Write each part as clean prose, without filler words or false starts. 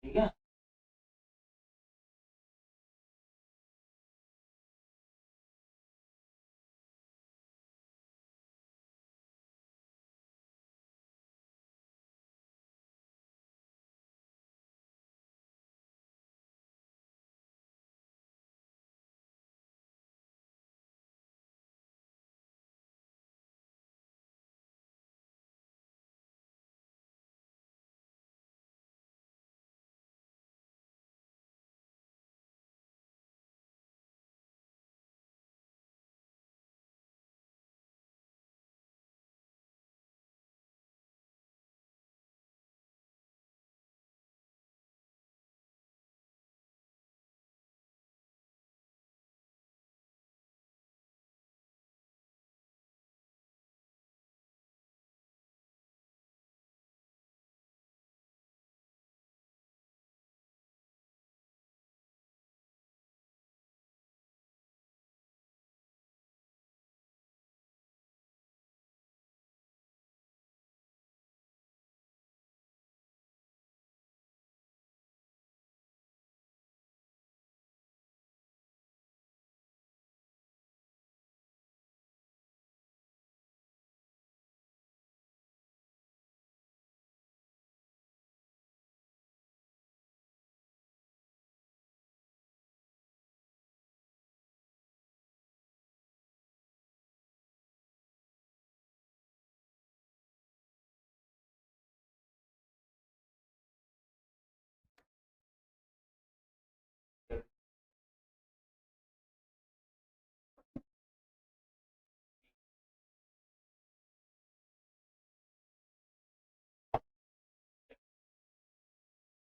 ठीक है।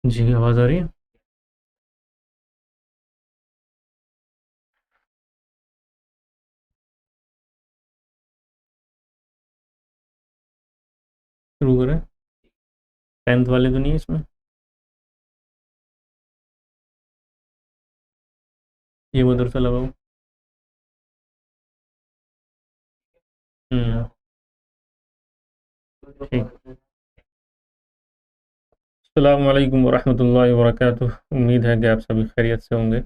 जी, आवाज़ आ रही है? शुरू करें? 10th वाले तो नहीं है इसमें? ये उधर से लगाओ। ठीक। अस्सलामु अलैकुम वरहमतुल्लाहि वबरकातुह। उम्मीद है कि आप सभी खैरियत से होंगे।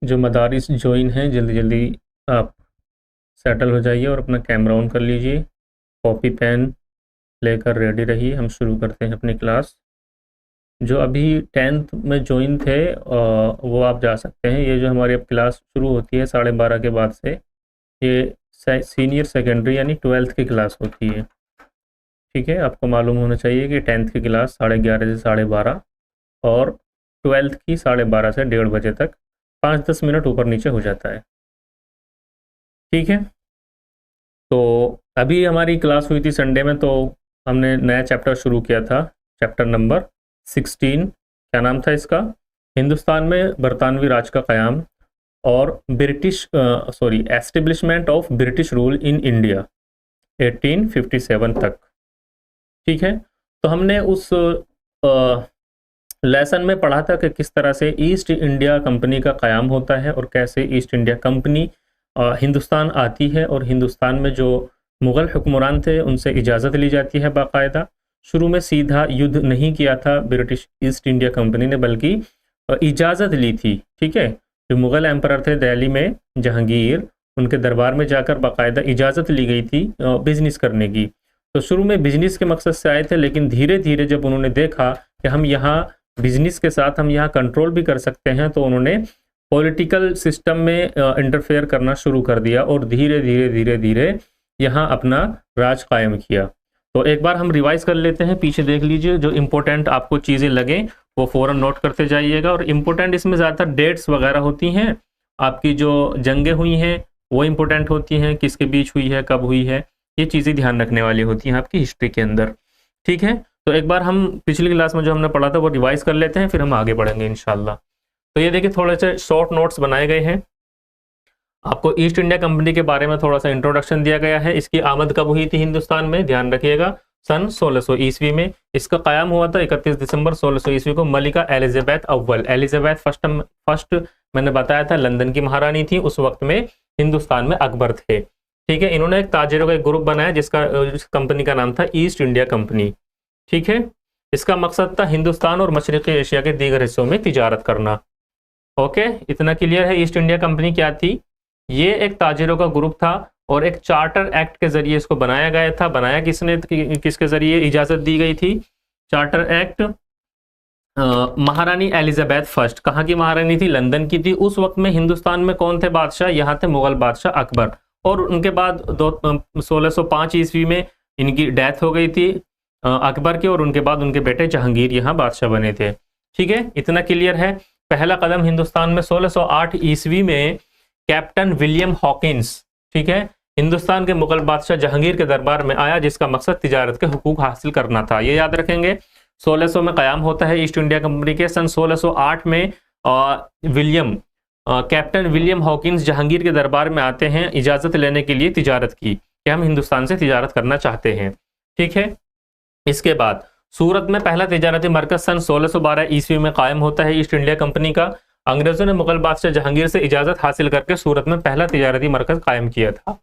जो मदारिस ज्वाइन हैं, जल्दी जल्दी आप सेटल हो जाइए और अपना कैमरा ऑन कर लीजिए। कॉपी पेन लेकर रेडी रहिए। हम शुरू करते हैं अपनी क्लास। जो अभी 10th में ज्वाइन थे वो आप जा सकते हैं। ये जो हमारी अब क्लास शुरू होती है 12:30 के बाद से, ये सीनियर सेकेंडरी यानी 12th की क्लास होती है। ठीक है, आपको मालूम होना चाहिए कि 10th की क्लास 11:30 से 12:30 और 12th की 12:30 से 1:30 तक 5-10 मिनट ऊपर नीचे हो जाता है। ठीक है, तो अभी हमारी क्लास हुई थी संडे में, तो हमने नया चैप्टर शुरू किया था, चैप्टर नंबर 16। क्या नाम था इसका? हिंदुस्तान में बरतानवी राज का क़याम और establishment of British rule in India 1857 तक। ठीक है, तो हमने उस लेसन में पढ़ा था कि किस तरह से ईस्ट इंडिया कंपनी का क़याम होता है और कैसे ईस्ट इंडिया कंपनी हिंदुस्तान आती है और हिंदुस्तान में जो मुग़ल हुक्मरान थे उनसे इजाज़त ली जाती है बाकायदा। शुरू में सीधा युद्ध नहीं किया था ब्रिटिश ईस्ट इंडिया कंपनी ने, बल्कि इजाज़त ली थी। ठीक है, जो मुग़ल एम्परर थे दिल्ली में, जहांगीर, उनके दरबार में जाकर बाकायदा इजाज़त ली गई थी बिज़नेस करने की। तो शुरू में बिज़नेस के मकसद से आए थे, लेकिन धीरे धीरे जब उन्होंने देखा कि हम यहाँ बिज़नेस के साथ हम यहाँ कंट्रोल भी कर सकते हैं, तो उन्होंने पॉलिटिकल सिस्टम में इंटरफेयर करना शुरू कर दिया और धीरे धीरे धीरे धीरे यहाँ अपना राज कायम किया। तो एक बार हम रिवाइज कर लेते हैं, पीछे देख लीजिए, जो इम्पोर्टेंट आपको चीज़ें लगें वो फ़ौरन नोट करते जाइएगा। और इम्पोर्टेंट इसमें ज़्यादातर डेट्स वगैरह होती हैं, आपकी जो जंगें हुई हैं वो इम्पोर्टेंट होती हैं, किसके बीच हुई है, कब हुई है, ये चीज़ें ध्यान रखने वाली होती हैं आपकी हिस्ट्री के अंदर। ठीक है, तो एक बार हम पिछली क्लास में जो हमने पढ़ा था वो रिवाइज कर लेते हैं, फिर हम आगे बढ़ेंगे इंशाल्लाह। तो ये देखिए, थोड़े से शॉर्ट नोट्स बनाए गए हैं। आपको ईस्ट इंडिया कंपनी के बारे में थोड़ा सा इंट्रोडक्शन दिया गया है। इसकी आमद कब हुई थी हिंदुस्तान में, ध्यान रखिएगा, सन 1600 ईस्वी में। इसका क़याम हुआ था 31 दिसंबर 1600 ईस्वी को। मलिका एलिज़ाबेथ अव्वल, एलिज़ाबेथ फर्स्ट मैंने बताया था लंदन की महारानी थी, उस वक्त में हिंदुस्तान में अकबर थे। ठीक है, इन्होंने एक ताजिरों का एक ग्रुप बनाया जिस कंपनी का नाम था ईस्ट इंडिया कंपनी। ठीक है, इसका मकसद था हिंदुस्तान और मशरक़ी एशिया के दीगर हिस्सों में तिजारत करना। ओके, इतना क्लियर है। ईस्ट इंडिया कंपनी क्या थी? ये एक ताजिरों का ग्रुप था और एक चार्टर एक्ट के जरिए इसको बनाया गया था। बनाया किसने, किसके जरिए इजाजत दी गई थी? चार्टर एक्ट महारानी एलिजाबेथ फर्स्ट। कहाँ की महारानी थी? लंदन की थी। उस वक्त में हिंदुस्तान में कौन थे बादशाह? यहाँ थे मुगल बादशाह अकबर, और उनके बाद 1605 ईस्वी में इनकी डेथ हो गई थी अकबर की, और उनके बाद उनके बेटे जहांगीर यहाँ बादशाह बने थे। ठीक है, इतना क्लियर है। पहला कदम हिंदुस्तान में 1608 ईस्वी में कैप्टन विलियम हॉकिंस, ठीक है, हिंदुस्तान के मुगल बादशाह जहांगीर के दरबार में आया, जिसका मकसद तिजारत के हुकूक हासिल करना था। ये याद रखेंगे। 1600 में कयाम होता है ईस्ट इंडिया कंपनी के। सन 1608 में कैप्टन विलियम हॉकिंस जहांगीर के दरबार में आते हैं इजाजत लेने के लिए तिजारत की, कि हम हिंदुस्तान से तिजारत करना चाहते हैं। ठीक है, इसके बाद सूरत में पहला तिजारती मरकज सन 1612 ईस्वी में कायम होता है ईस्ट इंडिया कंपनी का। अंग्रेजों ने मुगल बादशाह जहांगीर से इजाजत हासिल करके सूरत में पहला तिजारती मरकज कायम किया था।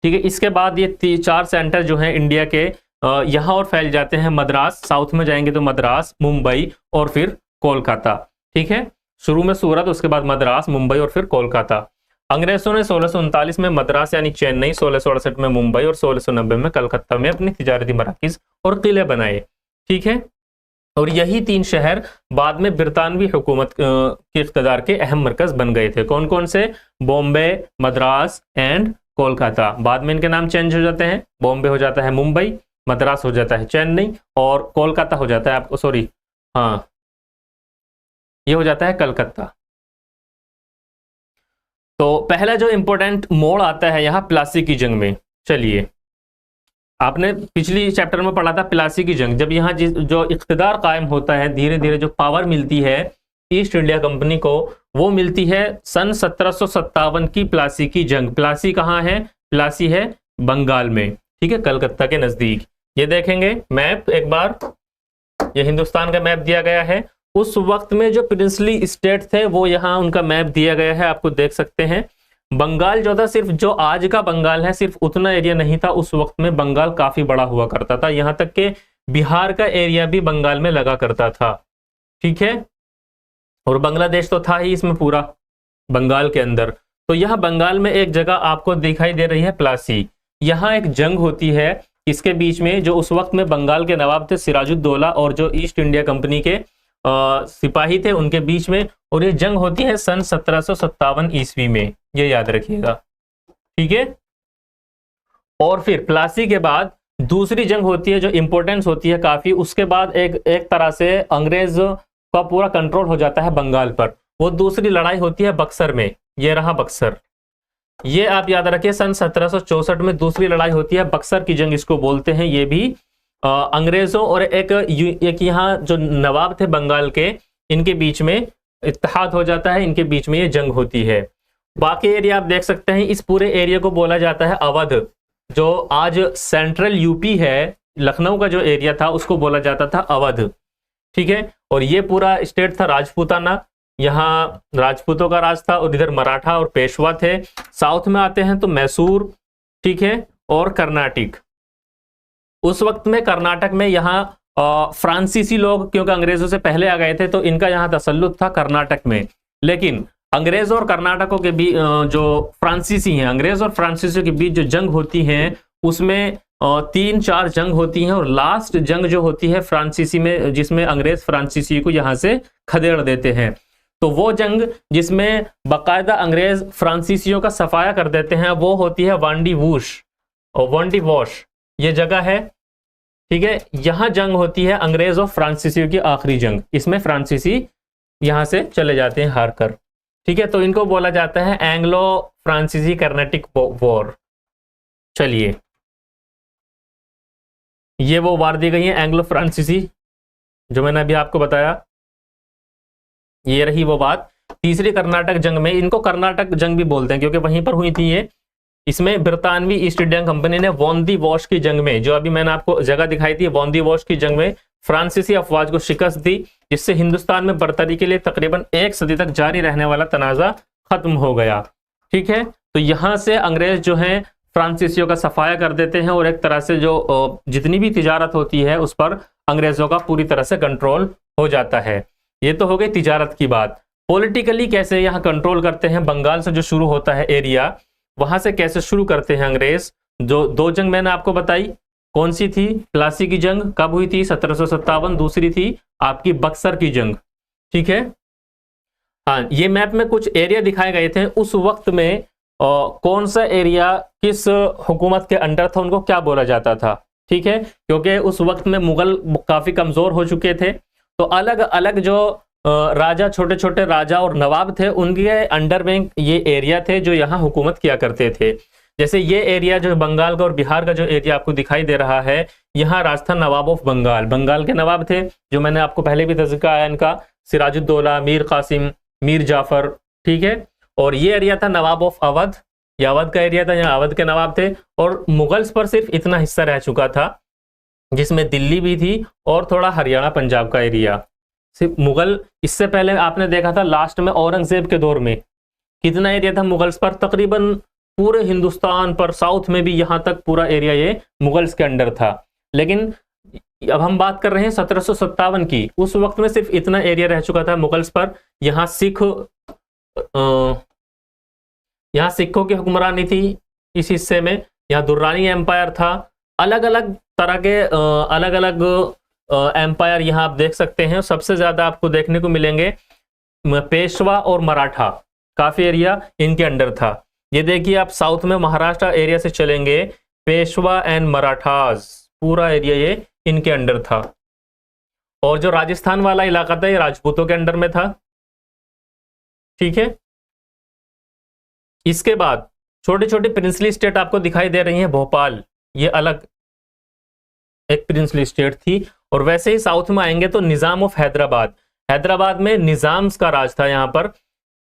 ठीक है, इसके बाद ये 4 सेंटर जो हैं इंडिया के यहाँ और फैल जाते हैं। मद्रास, साउथ में जाएंगे तो मद्रास, मुंबई और फिर कोलकाता। ठीक है, शुरू में सूरत, उसके बाद मद्रास, मुंबई और फिर कोलकाता। अंग्रेजों ने 1639 में मद्रास यानी चेन्नई, 1668 में मुंबई और 1690 में कलकत्ता में अपनी तिजारती मराकिज और किले बनाए। ठीक है, और यही 3 शहर बाद में बरतानवी हुकूमत के इख्तिदार के अहम मरकज बन गए थे। कौन कौन से? बॉम्बे, मद्रास एंड कोलकाता। बाद में इनके नाम चेंज हो जाते हैं। बॉम्बे हो जाता है मुंबई, मद्रास हो जाता है चेन्नई और कोलकाता हो जाता है आपको, सॉरी, हाँ, ये हो जाता है कलकत्ता। तो पहला जो इंपॉर्टेंट मोड़ आता है यहाँ प्लासी की जंग में। चलिए, आपने पिछली चैप्टर में पढ़ा था प्लासी की जंग। जब यहाँ जो इख्तिदार कायम होता है, धीरे धीरे जो पावर मिलती है ईस्ट इंडिया कंपनी को, वो मिलती है सन 1757 की प्लासी की जंग। प्लासी कहाँ है? प्लासी है बंगाल में। ठीक है, कलकत्ता के नजदीक। ये देखेंगे मैप एक बार, ये हिंदुस्तान का मैप दिया गया है। उस वक्त में जो प्रिंसली स्टेट थे वो यहाँ उनका मैप दिया गया है, आपको देख सकते हैं। बंगाल जो था, सिर्फ जो आज का बंगाल है, सिर्फ उतना एरिया नहीं था। उस वक्त में बंगाल काफी बड़ा हुआ करता था, यहाँ तक कि बिहार का एरिया भी बंगाल में लगा करता था। ठीक है, और बांग्लादेश तो था ही इसमें पूरा बंगाल के अंदर। तो यहाँ बंगाल में एक जगह आपको दिखाई दे रही है प्लासी। यहाँ एक जंग होती है इसके बीच में, जो उस वक्त में बंगाल के नवाब थे सिराजुद्दौला और जो ईस्ट इंडिया कंपनी के सिपाही थे उनके बीच में, और ये जंग होती है सन 1757 ईस्वी में। ये याद रखिएगा। ठीक है, और फिर प्लासी के बाद दूसरी जंग होती है जो इंपॉर्टेंस होती है काफी। उसके बाद एक तरह से अंग्रेज का पूरा कंट्रोल हो जाता है बंगाल पर। वो दूसरी लड़ाई होती है बक्सर में। ये रहा बक्सर, ये आप याद रखिए। सन 1764 में दूसरी लड़ाई होती है, बक्सर की जंग इसको बोलते हैं। ये भी अंग्रेजों और एक यहाँ जो नवाब थे बंगाल के, इनके बीच में इत्तेहाद हो जाता है, इनके बीच में ये जंग होती है। बाकी एरिया आप देख सकते हैं, इस पूरे एरिया को बोला जाता है अवध। जो आज सेंट्रल यूपी है, लखनऊ का जो एरिया था उसको बोला जाता था अवध। ठीक है, और ये पूरा स्टेट था राजपूताना, यहाँ राजपूतों का राज था, और इधर मराठा और पेशवा थे। साउथ में आते हैं तो मैसूर, ठीक है, और कर्नाटक। उस वक्त में कर्नाटक में यहाँ फ्रांसीसी लोग, क्योंकि अंग्रेजों से पहले आ गए थे, तो इनका यहाँ तसल्लुत था कर्नाटक में। लेकिन अंग्रेज और कर्नाटकों के बीच जो फ्रांसीसी हैं, अंग्रेज और फ्रांसीसियों के बीच जो जंग होती है, उसमें 3-4 जंग होती हैं, और लास्ट जंग जो होती है फ्रांसीसी में, जिसमें अंग्रेज फ्रांसीसी को यहाँ से खदेड़ देते हैं। तो वो जंग जिसमें बाकायदा अंग्रेज फ्रांसीसियों का सफाया कर देते हैं, वो होती है वांडी वूश और वांडी वॉश, ये जगह है। ठीक है, यहां जंग होती है अंग्रेज और फ्रांसीसियों की आखिरी जंग। इसमें फ्रांसीसी यहां से चले जाते हैं हार कर। ठीक है, तो इनको बोला जाता है एंग्लो फ्रांसीसी कर्नाटिक वॉर। चलिए, ये वो वार दी गई है एंग्लो फ्रांसीसी जो मैंने अभी आपको बताया। ये रही वो बात। तीसरी कर्नाटक जंग में, इनको कर्नाटक जंग भी बोलते हैं क्योंकि वहीं पर हुई थी ये। इसमें बरतानवी ईस्ट इंडिया कंपनी ने वांडी वॉश की जंग में, जो अभी मैंने आपको जगह दिखाई थी, वांडी वॉश की जंग में फ्रांसीसी अफवाज को शिकस्त दी, जिससे हिंदुस्तान में बर्तरी के लिए तकरीबन 1 सदी तक जारी रहने वाला तनाजा खत्म हो गया। ठीक है, तो यहां से अंग्रेज जो हैं फ्रांसीसियों का सफाया कर देते हैं, और एक तरह से जो जितनी भी तिजारत होती है उस पर अंग्रेजों का पूरी तरह से कंट्रोल हो जाता है। ये तो हो गई तिजारत की बात। पॉलिटिकली कैसे यहाँ कंट्रोल करते हैं, बंगाल से जो शुरू होता है एरिया, वहां से कैसे शुरू करते हैं अंग्रेज। जो 2 जंग मैंने आपको बताई, कौन सी थी, प्लासी की जंग कब हुई थी, 1757, दूसरी थी आपकी बक्सर की जंग, ठीक है। हाँ, ये मैप में कुछ एरिया दिखाए गए थे उस वक्त में, कौन सा एरिया किस हुकूमत के अंडर था, उनको क्या बोला जाता था, ठीक है। क्योंकि उस वक्त में मुगल काफी कमजोर हो चुके थे, तो अलग अलग जो राजा, छोटे छोटे राजा और नवाब थे, उनके अंडर में ये एरिया थे जो यहाँ हुकूमत किया करते थे। जैसे ये एरिया जो बंगाल का और बिहार का जो एरिया आपको दिखाई दे रहा है, यहाँ राज था नवाब ऑफ बंगाल। बंगाल के नवाब थे जो मैंने आपको पहले भी तज़किरा आया इनका, सिराजुद्दौला, मीर कासिम, मीर जाफर, ठीक है। और ये एरिया था नवाब ऑफ अवध, ये अवध का एरिया था, यहाँ अवध के नवाब थे। और मुगल्स पर सिर्फ इतना हिस्सा रह चुका था, जिसमें दिल्ली भी थी और थोड़ा हरियाणा पंजाब का एरिया। सिर्फ मुगल, इससे पहले आपने देखा था लास्ट में औरंगजेब के दौर में कितना एरिया था मुगल्स पर, तकरीबन पूरे हिंदुस्तान पर, साउथ में भी यहाँ तक पूरा एरिया ये मुगल्स के अंडर था। लेकिन अब हम बात कर रहे हैं 1757 की, उस वक्त में सिर्फ इतना एरिया रह चुका था मुगल्स पर। यहाँ यहाँ सिखों की हुक्मरानी थी इस हिस्से में, यहाँ दुर्रानी एम्पायर था। अलग अलग तरह के अलग अलग एम्पायर यहाँ आप देख सकते हैं। सबसे ज्यादा आपको देखने को मिलेंगे पेशवा और मराठा, काफी एरिया इनके अंडर था। ये देखिए आप साउथ में महाराष्ट्र एरिया से चलेंगे, पेशवा एंड मराठास, पूरा एरिया ये इनके अंडर था। और जो राजस्थान वाला इलाका था ये राजपूतों के अंडर में था, ठीक है। इसके बाद छोटी छोटी प्रिंसली स्टेट आपको दिखाई दे रही हैं। भोपाल ये अलग एक प्रिंसली स्टेट थी। और वैसे ही साउथ में आएंगे तो निजाम ऑफ हैदराबाद, हैदराबाद में निजाम्स का राज था यहाँ पर।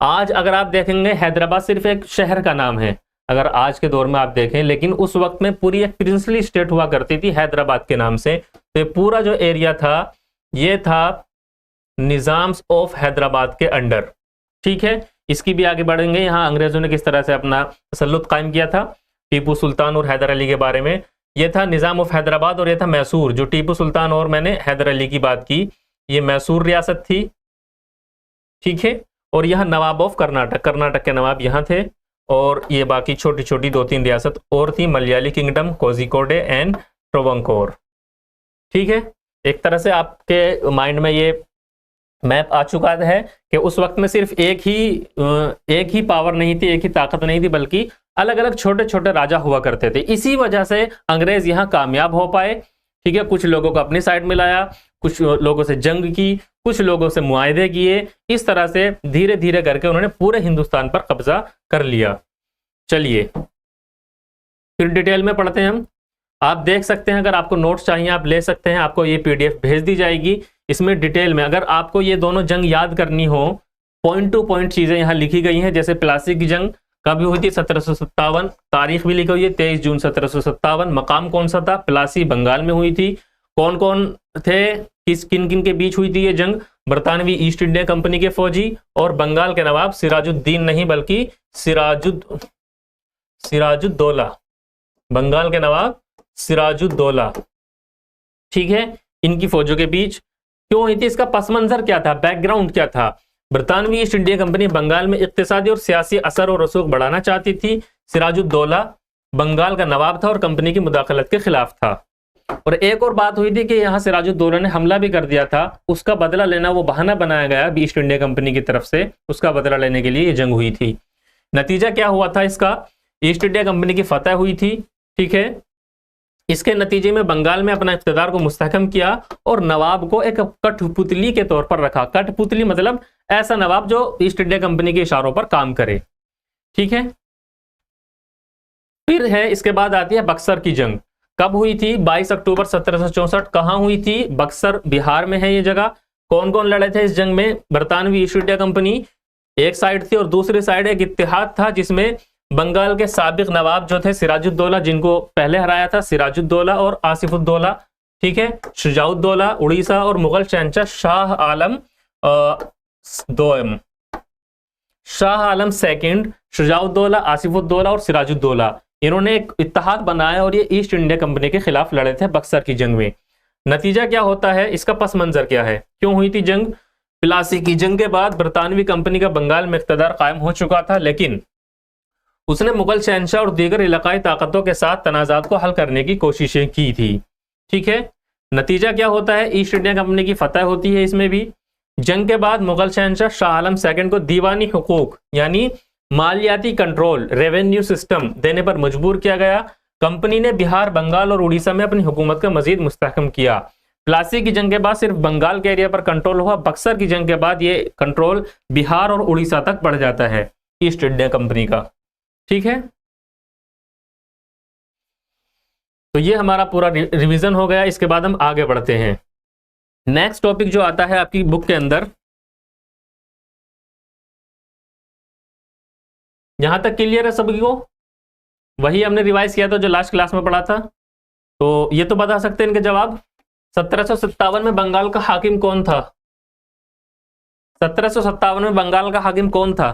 आज अगर आप देखेंगे हैदराबाद सिर्फ एक शहर का नाम है अगर आज के दौर में आप देखें, लेकिन उस वक्त में पूरी एक प्रिंसली स्टेट हुआ करती थी हैदराबाद के नाम से। तो ये पूरा जो एरिया था ये था निजाम्स ऑफ हैदराबाद के अंडर, ठीक है। इसकी भी आगे बढ़ेंगे, यहाँ अंग्रेजों ने किस तरह से अपना तसल्लुत कायम किया था टीपू सुल्तान और हैदर अली के बारे में। ये था निजाम ऑफ हैदराबाद और ये था मैसूर, जो टीपू सुल्तान और मैंने हैदर अली की बात की, ये मैसूर रियासत थी, ठीक है। और यहाँ नवाब ऑफ कर्नाटक, कर्नाटक के नवाब यहाँ थे। और ये बाकी छोटी छोटी 2-3 रियासत और थी, मलयाली किंगडम, कोझिकोडे एंड ट्रोवंकोर, ठीक है। एक तरह से आपके माइंड में ये मैप आ चुका है कि उस वक्त में सिर्फ एक ही पावर नहीं थी, एक ही ताकत नहीं थी, बल्कि अलग अलग छोटे छोटे राजा हुआ करते थे। इसी वजह से अंग्रेज यहाँ कामयाब हो पाए, ठीक है। कुछ लोगों को अपनी साइड में लाया, कुछ लोगों से जंग की, कुछ लोगों से मुआहदे किए। इस तरह से धीरे धीरे करके उन्होंने पूरे हिंदुस्तान पर कब्जा कर लिया। चलिए फिर डिटेल में पढ़ते हैं हम। आप देख सकते हैं, अगर आपको नोट्स चाहिए आप ले सकते हैं, आपको ये पीडीएफ भेज दी जाएगी। इसमें डिटेल में अगर आपको ये दोनों जंग याद करनी हो, पॉइंट टू पॉइंट चीजें यहाँ लिखी गई हैं। जैसे प्लासी की जंग कब हुई थी, 1757, तारीख भी लिखी हुई है 23 जून 1757। मकाम कौन सा था, प्लासी बंगाल में हुई थी। कौन कौन थे, किन किन के बीच हुई थी ये जंग, बरतानवी ईस्ट इंडिया कंपनी के फौजी और बंगाल के नवाब सिराजुद्दीन नहीं बल्कि सिराजुद्दौला, बंगाल के नवाब सिराजुद्दौला, ठीक है। इनकी फौजों के बीच क्यों हुई थी, इसका पस मंजर क्या था, बैकग्राउंड क्या था। बरतानवी ईस्ट इंडिया कंपनी बंगाल में इक्तिसादी और सियासी असर और रसूख बढ़ाना चाहती थी। सिराजुद्दौला बंगाल का नवाब था और कंपनी की मुदाखलत के खिलाफ था। और एक और बात हुई थी कि यहाँ सिराजुद्दौला ने हमला भी कर दिया था, उसका बदला लेना, वो बहाना बनाया गया ईस्ट इंडिया कंपनी की तरफ से, उसका बदला लेने के लिए ये जंग हुई थी। नतीजा क्या हुआ था इसका, ईस्ट इंडिया कंपनी की फतह हुई थी, ठीक है। इसके नतीजे में बंगाल में अपना इख्तिदार को मुस्तहकम किया और नवाब को एक कठपुतली के तौर पर रखा। कठपुतली मतलब ऐसा नवाब जो ईस्ट इंडिया कंपनी के इशारों पर काम करे, ठीक है। फिर है, इसके बाद आती है बक्सर की जंग। कब हुई थी, 22 अक्टूबर 1764। कहां हुई थी, बक्सर बिहार में है ये जगह। कौन कौन लड़े थे इस जंग में, बरतानवी ईस्ट इंडिया कंपनी एक साइड थी और दूसरी साइड एक इत्तेहाद था जिसमें बंगाल के साबिक नवाब जो थे सिराजुद्दौला, जिनको पहले हराया था, सिराजुद्दौला और आसिफुद्दौला, ठीक है। शुजाउद्दौला उड़ीसा और मुगल शहंशाह शाह आलम सेकंड, शुजाउद्दौला, आसिफुद्दौला और सिराजुद्दौला, इन्होंने एक इत्तेहाद बनाया और ये ईस्ट इंडिया कंपनी के खिलाफ लड़े थे बक्सर की जंग में। नतीजा क्या होता है, इसका पस मंजर क्या है, क्यों हुई थी जंग? प्लासी की जंग के बाद बरतानवी कंपनी का बंगाल में इक़्तिदार कायम हो चुका था, लेकिन उसने मुगल शहंशाह और दीगर इलाकाई ताकतों के साथ तनाज़ात को हल करने की कोशिशें की थी। ठीक है, नतीजा क्या होता है, ईस्ट इंडिया कंपनी की फतह होती है। इसमें भी जंग के बाद मुगल शहंशाह शाह आलम सेकंड को दीवानी हुकूक यानी मालियाती कंट्रोल, रेवेन्यू सिस्टम देने पर मजबूर किया गया। कंपनी ने बिहार, बंगाल और उड़ीसा में अपनी हुकूमत का मजीद मुस्तहकम किया। प्लासी की जंग के बाद सिर्फ बंगाल के एरिया पर कंट्रोल हुआ। बक्सर की जंग के बाद ये कंट्रोल बिहार और उड़ीसा तक बढ़ जाता है ईस्ट इंडिया कंपनी का। ठीक है, तो ये हमारा पूरा रिवीजन हो गया। इसके बाद हम आगे बढ़ते हैं। नेक्स्ट टॉपिक जो आता है आपकी बुक के अंदर, यहां तक क्लियर है सभी को? वही हमने रिवाइज किया था जो लास्ट क्लास में पढ़ा था। तो ये तो बता सकते हैं इनके जवाब। 1757 में बंगाल का हाकिम कौन था? 1757 में बंगाल का हाकिम कौन था?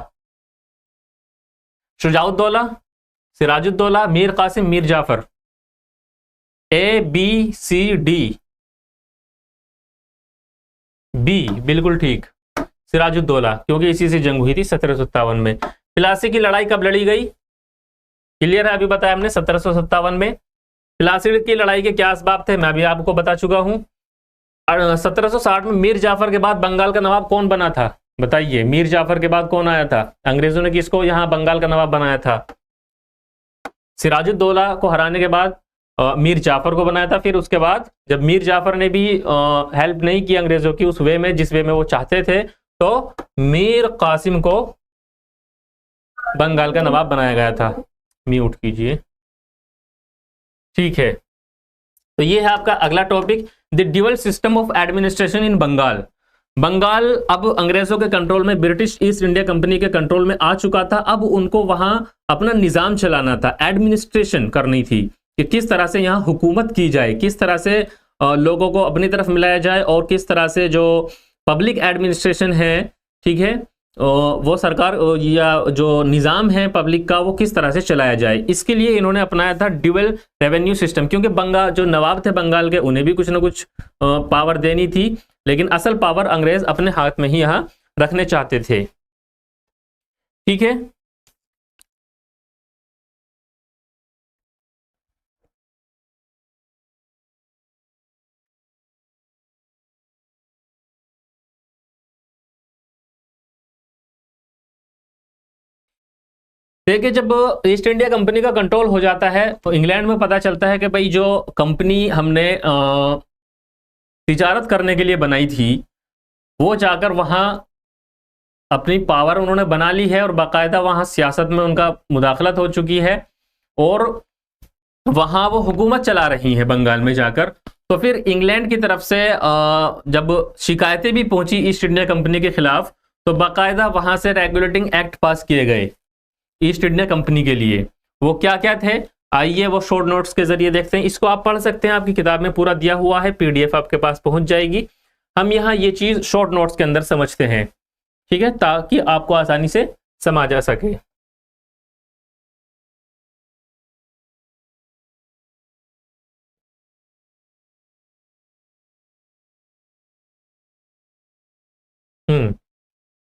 Shujauddaula, Sirajuddaula, Mir Qasim, Mir Jafar. A B C D. B बिल्कुल ठीक, सिराजुद्दौला, क्योंकि इसी से जंग हुई थी 1757 में। प्लासी की लड़ाई कब लड़ी गई? क्लियर है, अभी बताया हमने 1757 में। प्लासी की लड़ाई के क्या असबाब थे मैं भी आपको बता चुका हूं। 1760 में मीर जाफर के बाद बंगाल का नवाब कौन बना था? बताइए, मीर जाफर के बाद कौन आया था? अंग्रेजों ने किसको यहां बंगाल का नवाब बनाया था? सिराजुद्दौला को हराने के बाद मीर जाफर को बनाया था। फिर उसके बाद जब मीर जाफर ने भी हेल्प नहीं की अंग्रेजों की उस वे में जिस वे में वो चाहते थे, तो मीर कासिम को बंगाल का नवाब बनाया गया था। म्यूट कीजिए। ठीक है, तो ये है आपका अगला topic, the dual system of administration in Bengal. Bengal अब अंग्रेजों के कंट्रोल में, ब्रिटिश ईस्ट इंडिया कंपनी के कंट्रोल में आ चुका था। अब उनको वहां अपना निजाम चलाना था, एडमिनिस्ट्रेशन करनी थी कि किस तरह से यहाँ हुकूमत की जाए, किस तरह से लोगों को अपनी तरफ मिलाया जाए और किस तरह से जो पब्लिक एडमिनिस्ट्रेशन है, ठीक है, वो सरकार या जो निज़ाम है पब्लिक का वो किस तरह से चलाया जाए। इसके लिए इन्होंने अपनाया था ड्यूअल रेवेन्यू सिस्टम, क्योंकि बंगाल जो नवाब थे बंगाल के उन्हें भी कुछ ना कुछ पावर देनी थी, लेकिन असल पावर अंग्रेज अपने हाथ में ही यहाँ रखने चाहते थे। ठीक है, देखिए जब ईस्ट इंडिया कंपनी का कंट्रोल हो जाता है तो इंग्लैंड में पता चलता है कि भाई जो कंपनी हमने तिजारत करने के लिए बनाई थी वो जाकर वहाँ अपनी पावर उन्होंने बना ली है और बाकायदा वहाँ सियासत में उनका मुदाखलत हो चुकी है और वहाँ वो हुकूमत चला रही है बंगाल में जाकर। तो फिर इंग्लैंड की तरफ से जब शिकायतें भी पहुंची ईस्ट इंडिया कंपनी के खिलाफ तो बाकायदा वहाँ से रेगुलेटिंग एक्ट पास किए गए ईस्ट इंडिया कंपनी के लिए। वो क्या क्या थे आइए वो शॉर्ट नोट्स के जरिए देखते हैं। इसको आप पढ़ सकते हैं, आपकी किताब में पूरा दिया हुआ है, पीडीएफ आपके पास पहुंच जाएगी। हम यहाँ ये चीज शॉर्ट नोट्स के अंदर समझते हैं, ठीक है, ताकि आपको आसानी से समझ आ सके।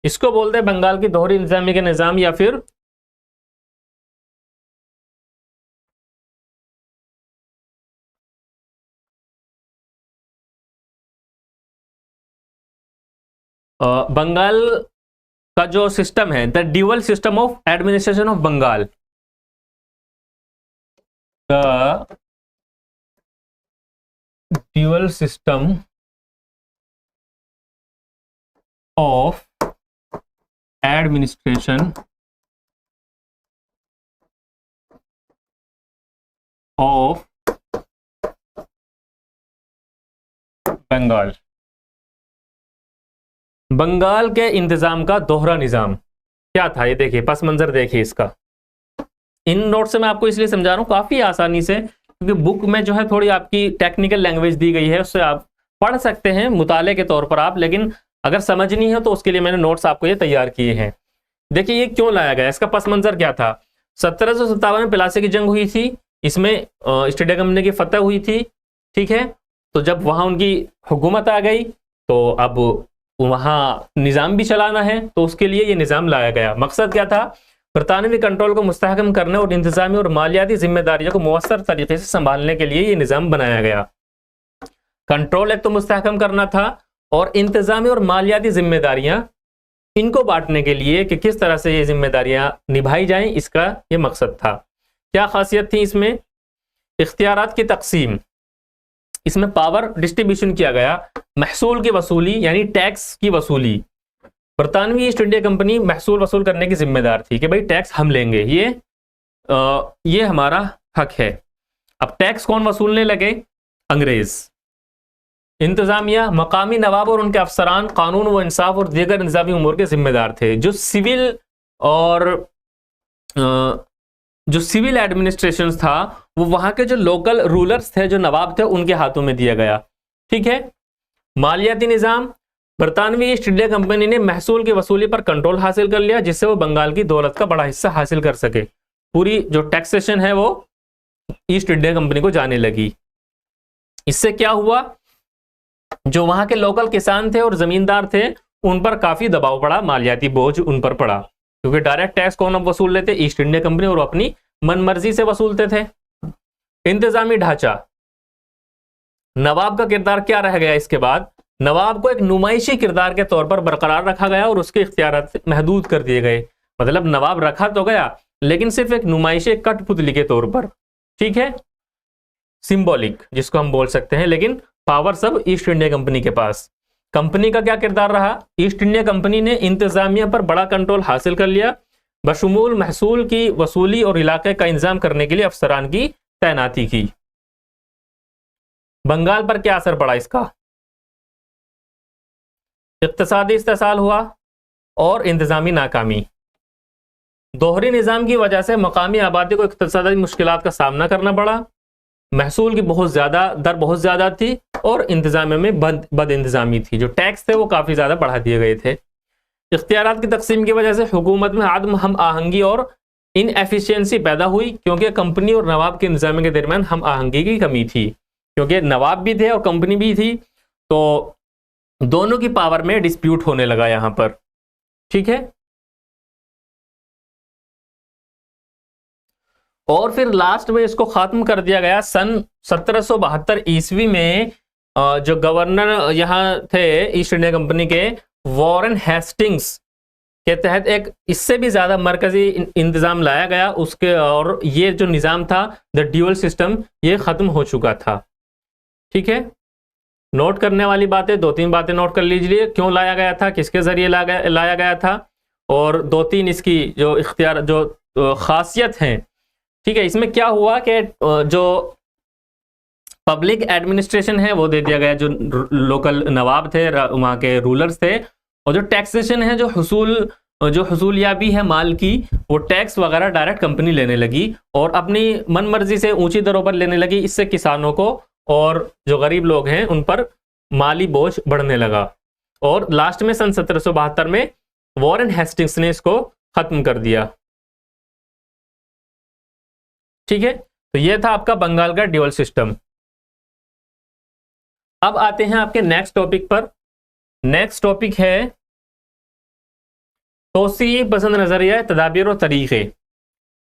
इसको बोलते हैं बंगाल की दोहरी इंतजामी के निजाम या फिर बंगाल का जो सिस्टम है, the dual system of administration of Bengal, the dual system of administration of Bengal. Bengal के इंतजाम का दोहरा निजाम क्या था, ये देखिए, पस मंजर देखिए इसका। इन नोट से मैं आपको इसलिए समझा रहा हूं काफी आसानी से, क्योंकि बुक में जो है थोड़ी आपकी टेक्निकल लैंग्वेज दी गई है, उससे आप पढ़ सकते हैं मुताले के तौर पर आप, लेकिन अगर समझनी है तो उसके लिए मैंने नोट्स आपको ये तैयार किए हैं। देखिए ये क्यों लाया गया, इसका पस मंजर क्या था। 1757 में प्लासी की जंग हुई थी, इसमें ईस्ट इंडिया कंपनी की फतह हुई थी, ठीक है, तो जब वहां उनकी हुकूमत आ गई तो अब वहां निज़ाम भी चलाना है, तो उसके लिए ये निज़ाम लाया गया। मकसद क्या था? बरतानवी कंट्रोल को मुस्तहकम करने और इंतजामी और मालियाती जिम्मेदारियों को मुअस्सर तरीके से संभालने के लिए ये निज़ाम बनाया गया। कंट्रोल एक तो मुस्तहकम करना था, और इंतजामी और मालियाती जिम्मेदारियां इनको बांटने के लिए कि किस तरह से ये जिम्मेदारियां निभाई जाएं, इसका ये मकसद था। क्या खासियत थी इसमें? इख्तियारात की तकसीम, इसमें पावर डिस्ट्रीब्यूशन किया गया। महसूल की वसूली यानी टैक्स की वसूली, बरतानवी ईस्ट इंडिया कंपनी महसूल वसूल करने की जिम्मेदार थी कि भाई टैक्स हम लेंगे, ये हमारा हक है। अब टैक्स कौन वसूलने लगे? अंग्रेज। इंतजामिया, मकामी नवाब और उनके अफसरान कानून व इंसाफ और दीगर निज़ामी उमूर के जिम्मेदार थे। जो सिविल एडमिनिस्ट्रेशन था वो वहां के जो लोकल रूलर्स थे, जो नवाब थे, उनके हाथों में दिया गया। ठीक है। मालियाती निज़ाम, बरतानवी ईस्ट इंडिया कंपनी ने महसूल की वसूली पर कंट्रोल हासिल कर लिया, जिससे वो बंगाल की दौलत का बड़ा हिस्सा हासिल कर सके। पूरी जो टैक्सेशन है वो ईस्ट इंडिया कंपनी को जाने लगी। इससे क्या हुआ? जो वहां के लोकल किसान थे और जमींदार थे, उन पर काफी दबाव पड़ा, मालियाती बोझ उन पर पड़ा, क्योंकि डायरेक्ट टैक्स कौन अब वसूल लेते? ईस्ट इंडिया कंपनी, और अपनी मनमर्जी से वसूलते थे। इंतजामी ढांचा, नवाब का किरदार क्या रह गया? इसके बाद नवाब को एक नुमाइशी किरदार के तौर पर बरकरार रखा गया और उसके इख्तियार महदूद कर दिए गए। मतलब नवाब रखा तो गया, लेकिन सिर्फ एक नुमाइशी कठपुतली के तौर पर। ठीक है, सिंबॉलिक जिसको हम बोल सकते हैं, लेकिन पावर सब ईस्ट इंडिया कंपनी के पास। कंपनी का क्या किरदार रहा? ईस्ट इंडिया कंपनी ने इंतजामिया पर बड़ा कंट्रोल हासिल कर लिया, बशमूल महसूल की वसूली और इलाके का इंतजाम करने के लिए अफसरान की तैनाती की। बंगाल पर क्या असर पड़ा इसका? इक्तिसादी इस्तेसाल हुआ और इंतजामी नाकामी। दोहरी निज़ाम की वजह से मकामी आबादी को इक्तिसादी मुश्किलात का सामना करना पड़ा। महसूल की दर बहुत ज़्यादा थी और इंतजामिया में बद इंतजामी थी। जो टैक्स थे वो काफ़ी ज़्यादा बढ़ा दिए गए थे। इख्तियारात की तकसीम की वजह से हुकूमत में आदम हम आहंगी और इनएफिशिएंसी पैदा हुई, क्योंकि कंपनी और नवाब के इंतजाम के दरमियान हम आहंगी की कमी थी। क्योंकि नवाब भी थे और कंपनी भी थी, तो दोनों की पावर में डिस्प्यूट होने लगा यहां पर। ठीक है, और फिर लास्ट में इसको खत्म कर दिया गया सन 1772 ईस्वी में। जो गवर्नर यहाँ थे ईस्ट इंडिया कंपनी के, वॉरेन हेस्टिंग्स के तहत एक इससे भी ज्यादा मरकजी इंतजाम लाया गया उसके, और ये जो निज़ाम था द ड्यूअल सिस्टम, ये खत्म हो चुका था। ठीक है, नोट करने वाली बातें, 2-3 बातें नोट कर लीजिए। क्यों लाया गया था, किसके जरिए लाया गया था, और 2-3 इसकी जो इख्तियार जो खासियत हैं। ठीक है, इसमें क्या हुआ कि जो पब्लिक एडमिनिस्ट्रेशन है वो दे दिया गया, जो लोकल नवाब थे, वहाँ के रूलर्स थे, और जो टैक्सेशन है, जो हसूलियाबी है माल की, वो टैक्स वगैरह डायरेक्ट कंपनी लेने लगी और अपनी मन मर्जी से ऊंची दरों पर लेने लगी। इससे किसानों को और जो गरीब लोग हैं उन पर माली बोझ बढ़ने लगा, और लास्ट में सन 1772 में वॉरेन हेस्टिंग्स ने इसको खत्म कर दिया। ठीक है, तो यह था आपका बंगाल का ड्यूअल सिस्टम। अब आते हैं आपके नेक्स्ट टॉपिक पर। नेक्स्ट टॉपिक है तोसी पसंद नजरिया, तदाबीर और तरीके।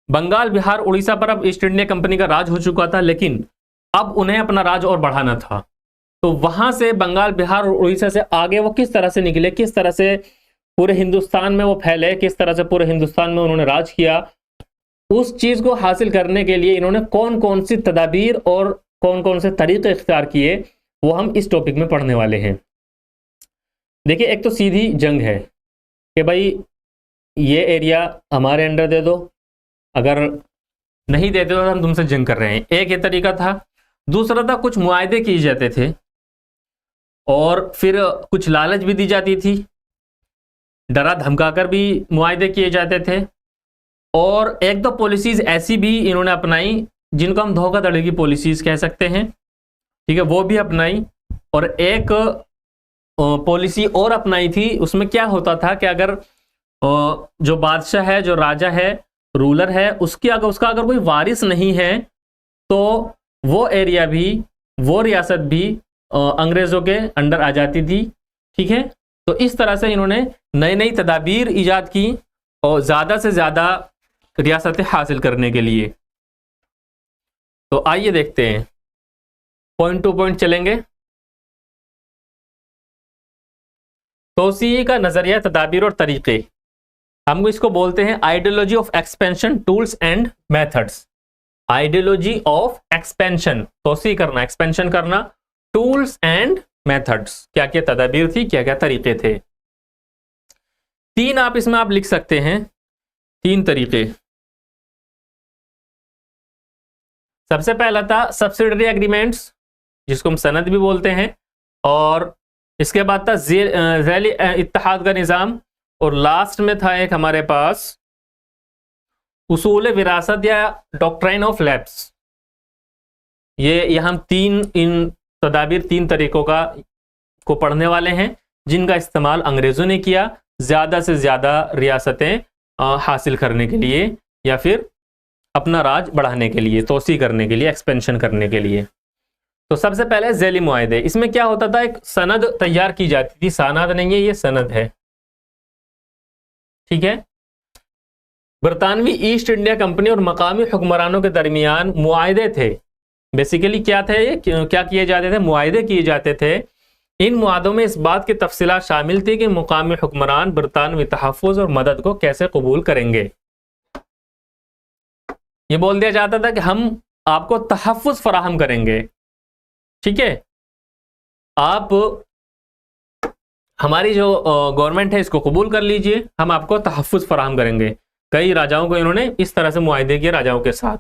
बंगाल, बिहार, उड़ीसा पर अब ईस्ट इंडिया कंपनी का राज हो चुका था, लेकिन अब उन्हें अपना राज और बढ़ाना था। तो वहां से बंगाल, बिहार और उड़ीसा से आगे वो किस तरह से निकले, किस तरह से पूरे हिंदुस्तान में वो फैले, किस तरह से पूरे हिंदुस्तान में उन्होंने राज किया, उस चीज को हासिल करने के लिए इन्होंने कौन कौन सी तदाबीर और कौन कौन से तरीके इख्तियार किए, वो हम इस टॉपिक में पढ़ने वाले हैं। देखिए, एक तो सीधी जंग है कि भाई ये एरिया हमारे अंडर दे दो, अगर नहीं देते तो हम तुमसे जंग कर रहे हैं। एक ये तरीका था। दूसरा था कुछ मुआहदे किए जाते थे और फिर कुछ लालच भी दी जाती थी, डरा धमकाकर भी मुआहदे किए जाते थे। और एक दो पॉलिसीज ऐसी भी इन्होंने अपनाई जिनको हम धोखाधड़ी की पॉलिसीज कह सकते हैं। ठीक है, वो भी अपनाई। और एक पॉलिसी और अपनाई थी, उसमें क्या होता था कि अगर जो बादशाह है, जो राजा है, रूलर है, उसका अगर कोई वारिस नहीं है तो वो एरिया भी, वो रियासत भी अंग्रेज़ों के अंडर आ जाती थी। ठीक है, तो इस तरह से इन्होंने नई नई तदाबीर ईजाद की और ज़्यादा से ज़्यादा रियासतें हासिल करने के लिए। तो आइए देखते हैं, पॉइंट टू पॉइंट चलेंगे। तोसी का नज़रिया, तदाबीर और तरीक़े, हम इसको बोलते हैं ideology of expansion, tools and methods. Ideology of expansion, तोसी करना, एक्सपेंशन करना, टूल्स एंड मेथड्स, क्या क्या तदाबीर थी, क्या क्या तरीके थे। तीन आप इसमें आप लिख सकते हैं, तीन तरीके। सबसे पहला था सब्सिडरी एग्रीमेंट्स, जिसको हम सनद भी बोलते हैं, और इसके बाद था ज़ैली इत्तेहाद का निज़ाम, और लास्ट में था एक हमारे पास उसूल विरासत या डॉक्ट्राइन ऑफ लैप्स। ये हम इन तदाबीर, तीन तरीकों को पढ़ने वाले हैं, जिनका इस्तेमाल अंग्रेज़ों ने किया ज़्यादा से ज़्यादा रियासतें हासिल करने के लिए, या फिर अपना राज बढ़ाने के लिए, तोसी करने के लिए, एक्सपेंशन करने के लिए। तो सबसे पहले ज़ैली मुआहदे। इसमें क्या होता था, एक सनद तैयार की जाती थी, सानाद नहीं है, ये सनद है। ठीक है, बरतानवी ईस्ट इंडिया कंपनी और मकामी हुक्मरानों के दरमियान मुआहदे थे। बेसिकली क्या थे ये, क्या किए जाते थे, मुआहदे किए जाते थे। इन मुआहदों में इस बात की तफसीलात शामिल थी कि मुकामी हुक्मरान बरतानवी तहफ़्फ़ुज़ और मदद को कैसे कबूल करेंगे। ये बोल दिया जाता था कि हम आपको तहफ़्फ़ुज़ फराहम करेंगे, ठीक है, आप हमारी जो गवर्नमेंट है इसको कबूल कर लीजिए, हम आपको तहफ़्फ़ुज़ फराहम करेंगे। कई राजाओं को इन्होंने इस तरह से मुआहदे किए राजाओं के साथ,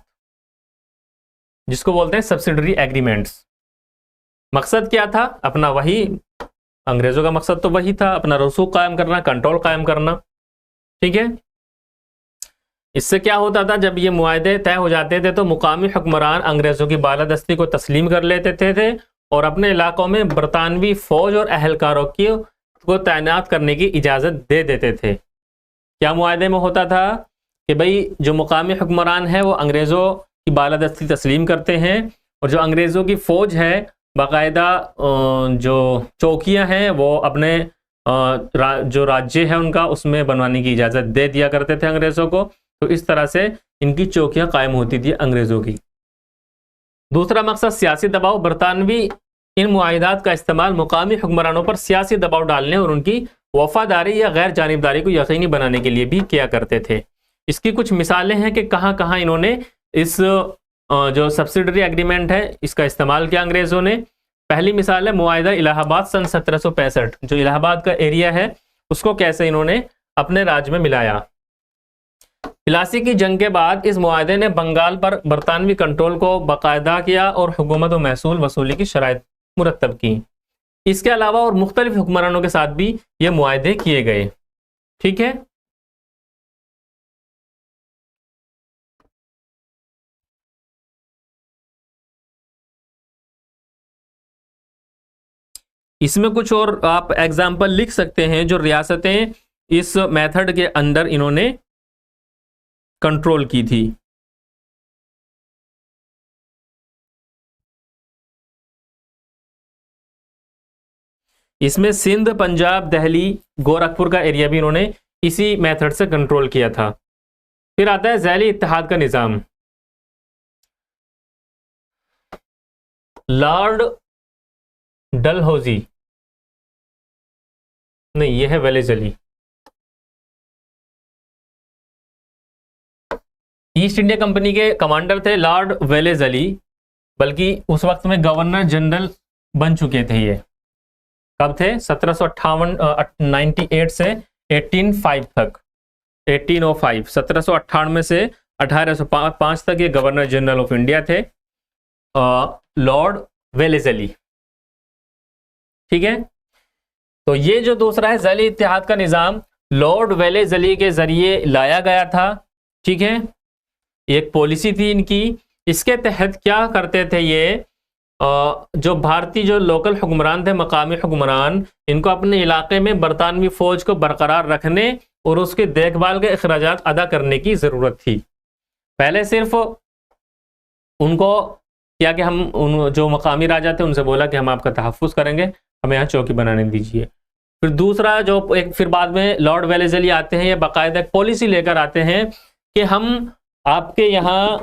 जिसको बोलते हैं सब्सिडरी एग्रीमेंट्स। मकसद क्या था अपना, वही अंग्रेज़ों का मकसद तो वही था, अपना रसूख कायम करना, कंट्रोल कायम करना। ठीक है, इससे क्या होता था, जब ये मुआहदे तय हो जाते थे तो मुकामी हुक्मरान अंग्रेज़ों की बालादस्ती को तस्लीम कर लेते थे और अपने इलाकों में बरतानवी फ़ौज और अहलकारों को तैनात करने की इजाज़त दे देते थे। क्या मुआहदे में होता था कि भाई जो मुकामी हुक्मरान है वो अंग्रेज़ों की बालादस्ती तस्लीम करते हैं, और जो अंग्रेज़ों की फ़ौज है बाकायदा जो चौकियाँ हैं वो अपने जो राज्य है उनका उसमें बनवाने की इजाज़त दे दिया करते थे अंग्रेज़ों को। तो इस तरह से इनकी चौकियाँ कायम होती थी अंग्रेज़ों की। दूसरा मकसद सियासी दबाव। बरतानवी इन मुआहिदात का इस्तेमाल मुकामी हुक्मरानों पर सियासी दबाव डालने और उनकी वफादारी या गैर जानिबदारी को यकीनी बनाने के लिए भी किया करते थे। इसकी कुछ मिसालें हैं कि कहाँ कहाँ इन्होंने इस जो सब्सिडरी एग्रीमेंट है इसका इस्तेमाल किया अंग्रेज़ों ने। पहली मिसाल है मुआहिदा इलाहाबाद सन 1765, जो इलाहाबाद का एरिया है उसको कैसे इन्होंने अपने राज्य में मिलाया। प्लासी की जंग के बाद इस मुआहदे ने बंगाल पर बरतानवी कंट्रोल को बाकायदा किया और हुकूमत और महसूल वसूली की शराइत मुरतब की। इसके अलावा और मुख्तलिफ हुक्मरानों के साथ भी ये मुआहदे किए गए। ठीक है, इसमें कुछ और आप एग्जाम्पल लिख सकते हैं जो रियासतें इस मेथड के अंदर इन्होंने कंट्रोल की थी। इसमें सिंध, पंजाब, दिल्ली, गोरखपुर का एरिया भी इन्होंने इसी मेथड से कंट्रोल किया था। फिर आता है ज़ैली इत्तेहाद का निज़ाम। लॉर्ड डलहौजी, नहीं ये है वेलेज़ली। ईस्ट इंडिया कंपनी के कमांडर थे लॉर्ड वेलेज़ली, बल्कि उस वक्त में गवर्नर जनरल बन चुके थे। ये कब थे, 1798 से 1805 तक, 1805, 1798 से 1805 तक ये गवर्नर जनरल ऑफ इंडिया थे, लॉर्ड वेलेज़ली। ठीक है, तो ये जो दूसरा है ज़ैली इत्तेहाद का निज़ाम, लॉर्ड वेलेज़ली के जरिए लाया गया था। ठीक है, एक पॉलिसी थी इनकी। इसके तहत क्या करते थे ये, जो भारतीय जो लोकल हुक्मरान थे, मकामी हुक्मरान, इनको अपने इलाके में बरतानवी फ़ौज को बरकरार रखने और उसके देखभाल के अखराजात अदा करने की ज़रूरत थी। पहले सिर्फ उनको किया कि हम उन जो मकामी राजा थे उनसे बोला कि हम आपका तहफ़्फ़ुज़ करेंगे, हमें यहाँ चौकी बनाने दीजिए। फिर दूसरा जो एक फिर बाद में लॉर्ड वेलेज़ली आते हैं, ये बाकायदा एक पॉलिसी लेकर आते हैं कि हम आपके यहाँ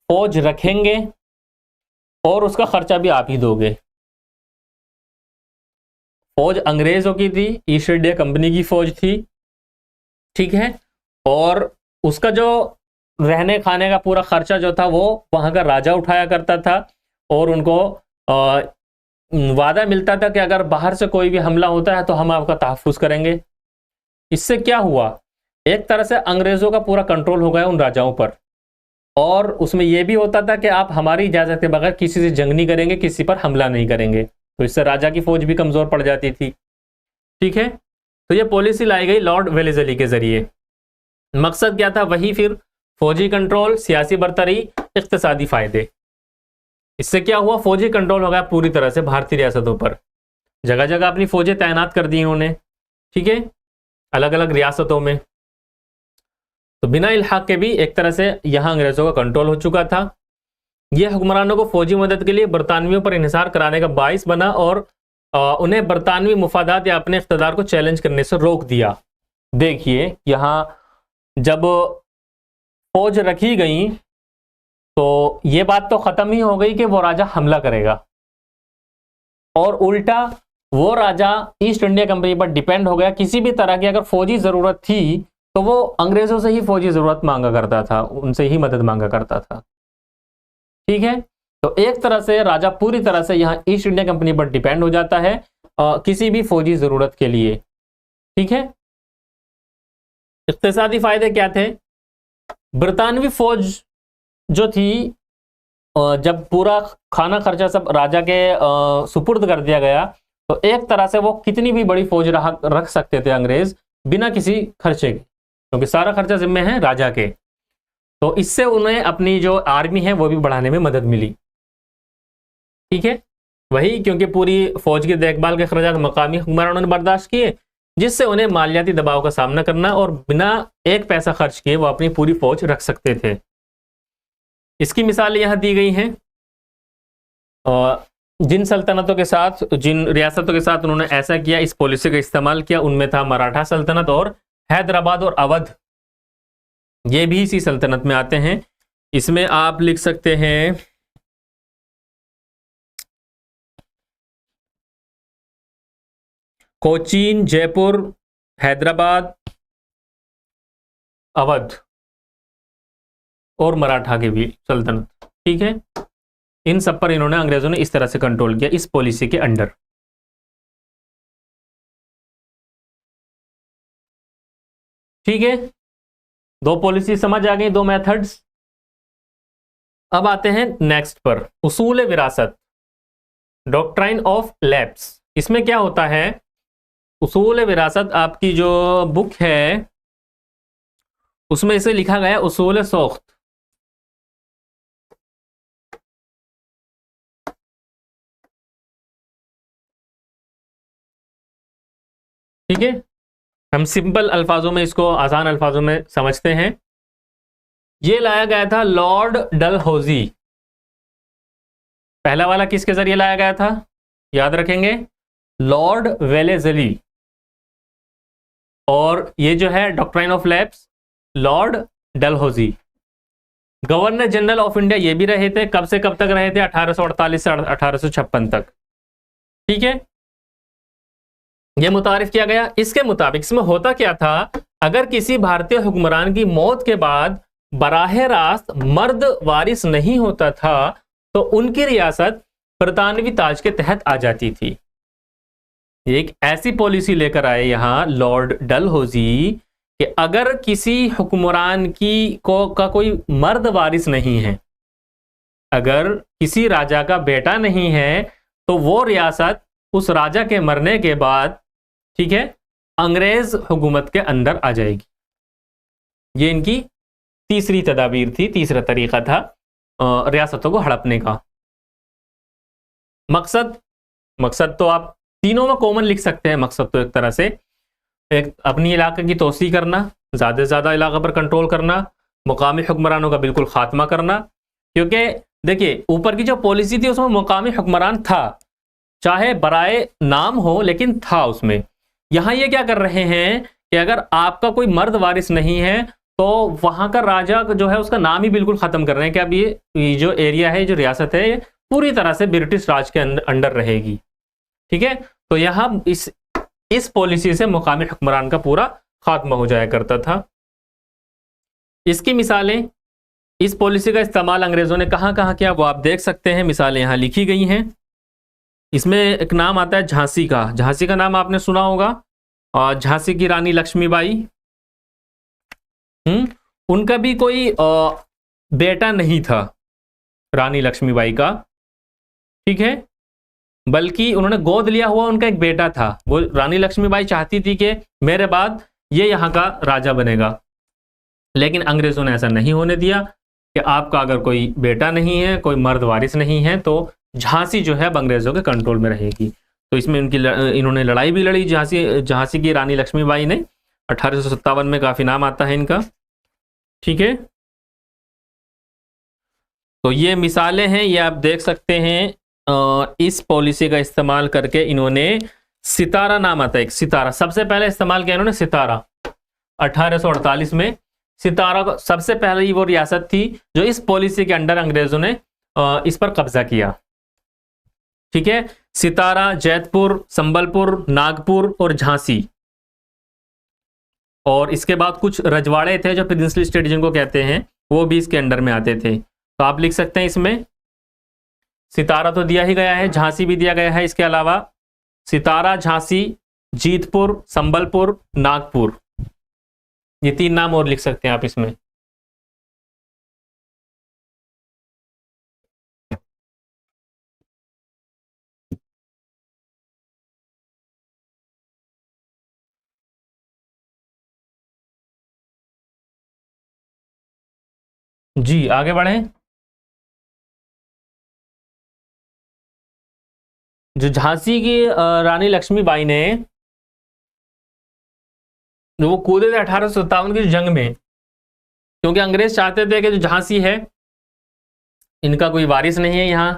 फ़ौज रखेंगे और उसका खर्चा भी आप ही दोगे। फ़ौज अंग्रेज़ों की थी, ईस्ट इंडिया कंपनी की फ़ौज थी, ठीक है, और उसका जो रहने खाने का पूरा खर्चा जो था वो वहाँ का राजा उठाया करता था, और उनको वादा मिलता था कि अगर बाहर से कोई भी हमला होता है तो हम आपका तहफ़्फ़ुज़ करेंगे। इससे क्या हुआ, एक तरह से अंग्रेज़ों का पूरा कंट्रोल हो गया उन राजाओं पर, और उसमें यह भी होता था कि आप हमारी इजाज़त के बगैर किसी से जंग नहीं करेंगे, किसी पर हमला नहीं करेंगे, तो इससे राजा की फ़ौज भी कमज़ोर पड़ जाती थी। ठीक है, तो ये पॉलिसी लाई गई लॉर्ड वेलेज़ली के ज़रिए। मकसद क्या था, वही फिर फौजी कंट्रोल, सियासी बरतरी, इक़्तिसादी फ़ायदे। इससे क्या हुआ, फौजी कंट्रोल हो गया पूरी तरह से भारतीय रियासतों पर, जगह जगह अपनी फ़ौजें तैनात कर दी उन्होंने, ठीक है, अलग अलग रियासतों में। तो बिना इल्हाक के भी एक तरह से यहाँ अंग्रेज़ों का कंट्रोल हो चुका था। यह हुक्मरानों को फौजी मदद के लिए बरतानवियों पर इन्हिसार कराने का बाइस बना और उन्हें बरतानवी मुफादात या अपने इख्तिदार को चैलेंज करने से रोक दिया। देखिए, यहाँ जब फौज रखी गई तो ये बात तो ख़त्म ही हो गई कि वो राजा हमला करेगा, और उल्टा वो राजा ईस्ट इंडिया कंपनी पर डिपेंड हो गया। किसी भी तरह की अगर फौजी ज़रूरत थी तो वो अंग्रेज़ों से ही फौजी ज़रूरत मांगा करता था, उनसे ही मदद मांगा करता था। ठीक है, तो एक तरह से राजा पूरी तरह से यहाँ ईस्ट इंडिया कंपनी पर डिपेंड हो जाता है किसी भी फौजी ज़रूरत के लिए। ठीक है, इक़्तिसादी फ़ायदे क्या थे, बरतानवी फ़ौज जो थी, जब पूरा खाना खर्चा सब राजा के सुपुर्द कर दिया गया, तो एक तरह से वो कितनी भी बड़ी फौज रख सकते थे अंग्रेज बिना किसी खर्चे के, क्योंकि सारा खर्चा जिम्मे है राजा के। तो इससे उन्हें अपनी जो आर्मी है वो भी बढ़ाने में मदद मिली। ठीक है, वही क्योंकि पूरी फौज की देखभाल के खर्चात मकामी हुक्मरानों ने बर्दाश्त किए, जिससे उन्हें मालियाती दबाव का सामना करना और बिना एक पैसा खर्च किए वो अपनी पूरी फौज रख सकते थे। इसकी मिसालें यहाँ दी गई हैं। जिन सल्तनतों के साथ, जिन रियासतों के साथ उन्होंने ऐसा किया, इस पॉलिसी का इस्तेमाल किया, उनमें था मराठा सल्तनत और हैदराबाद और अवध, ये भी इसी सल्तनत में आते हैं। इसमें आप लिख सकते हैं कोचीन, जयपुर, हैदराबाद, अवध और मराठा की भी सल्तनत। ठीक है, इन सब पर इन्होंने, अंग्रेजों ने इस तरह से कंट्रोल किया इस पॉलिसी के अंडर। ठीक है, दो पॉलिसी समझ आ गई, दो मेथड्स। अब आते हैं नेक्स्ट पर, उसूल विरासत, डॉक्ट्राइन ऑफ लैप्स। इसमें क्या होता है, उसूल विरासत आपकी जो बुक है उसमें इसे लिखा गया उसूल सौख्त। ठीक है, हम सिंपल अल्फाजों में इसको, आसान अल्फाजों में समझते हैं। ये लाया गया था लॉर्ड डलहौजी। पहला वाला किसके जरिए लाया गया था, याद रखेंगे, लॉर्ड वेलेज़ली। और ये जो है doctrine of lapse, Lord Dalhousie. Governor general of India ये भी रहे थे, कब से कब तक रहे थे, 1848 से 1856 तक। ठीक है, यह मुतारिफ किया गया। इसके मुताबिक इसमें होता क्या था, अगर किसी भारतीय हुक्मरान की मौत के बाद बराह रास्त मर्द वारिस नहीं होता था तो उनकी रियासत बरतानवी ताज के तहत आ जाती थी। एक ऐसी पॉलिसी लेकर आए यहां लॉर्ड डलहौजी कि अगर किसी हुक्मरान का कोई मर्द वारिस नहीं है, अगर किसी राजा का बेटा नहीं है, तो वो रियासत उस राजा के मरने के बाद, ठीक है, अंग्रेज हुकूमत के अंदर आ जाएगी। ये इनकी तीसरी तदाबीर थी, तीसरा तरीका था रियासतों को हड़पने का। मकसद तो आप तीनों में कॉमन लिख सकते हैं। मकसद तो एक तरह से एक अपनी इलाके की तोसी करना, ज़्यादा से ज़्यादा इलाका पर कंट्रोल करना, मुकामी हुक्मरानों का बिल्कुल खात्मा करना, क्योंकि देखिए ऊपर की जो पॉलिसी थी उसमें मुकामी हुक्मरान था, चाहे बराए नाम हो लेकिन था उसमें। यहां ये क्या कर रहे हैं कि अगर आपका कोई मर्द वारिस नहीं है तो वहां का राजा जो है उसका नाम ही बिल्कुल खत्म कर रहे हैं कि अब ये जो एरिया है, जो रियासत है, ये पूरी तरह से ब्रिटिश राज के अंडर रहेगी। ठीक है, तो यहां इस पॉलिसी से मुकामी हुक्मरान का पूरा खात्मा हो जाया करता था। इसकी मिसालें, इस पॉलिसी का इस्तेमाल अंग्रेजों ने कहां कहां किया वो आप देख सकते हैं, मिसालें यहां लिखी गई हैं। इसमें एक नाम आता है झांसी का। झांसी का नाम आपने सुना होगा, और झांसी की रानी लक्ष्मीबाई, उनका भी कोई बेटा नहीं था रानी लक्ष्मीबाई का, ठीक है, बल्कि उन्होंने गोद लिया हुआ उनका एक बेटा था। वो रानी लक्ष्मीबाई चाहती थी कि मेरे बाद ये यहाँ का राजा बनेगा, लेकिन अंग्रेजों ने ऐसा नहीं होने दिया कि आपका अगर कोई बेटा नहीं है, कोई मर्द वारिस नहीं है, तो झांसी जो है अब अंग्रेजों के कंट्रोल में रहेगी। तो इसमें इन्होंने लड़ाई भी लड़ी, झांसी की रानी लक्ष्मीबाई ने। 1857 में काफी नाम आता है इनका, ठीक है। तो ये मिसालें हैं, ये आप देख सकते हैं। इस पॉलिसी का इस्तेमाल करके इन्होंने सितारा नाम आता है एक, सितारा सबसे पहले इस्तेमाल किया इन्होंने, सितारा 1848 में। सितारा को सबसे पहले वो रियासत थी जो इस पॉलिसी के अंडर अंग्रेजों ने इस पर कब्जा किया, ठीक है। सितारा, जैतपुर, संबलपुर, नागपुर और झांसी, और इसके बाद कुछ रजवाड़े थे जो प्रिंसली स्टेट जिनको कहते हैं, वो भी इसके अंडर में आते थे। तो आप लिख सकते हैं इसमें सितारा तो दिया ही गया है, झांसी भी दिया गया है, इसके अलावा सितारा, झांसी, जीतपुर, संबलपुर, नागपुर, ये 3 नाम और लिख सकते हैं आप इसमें। जी आगे बढ़े। जो झांसी की रानी लक्ष्मीबाई ने, जो वो कूदे थे 1857 की जंग में, क्योंकि अंग्रेज चाहते थे कि जो झांसी है इनका कोई वारिस नहीं है, यहाँ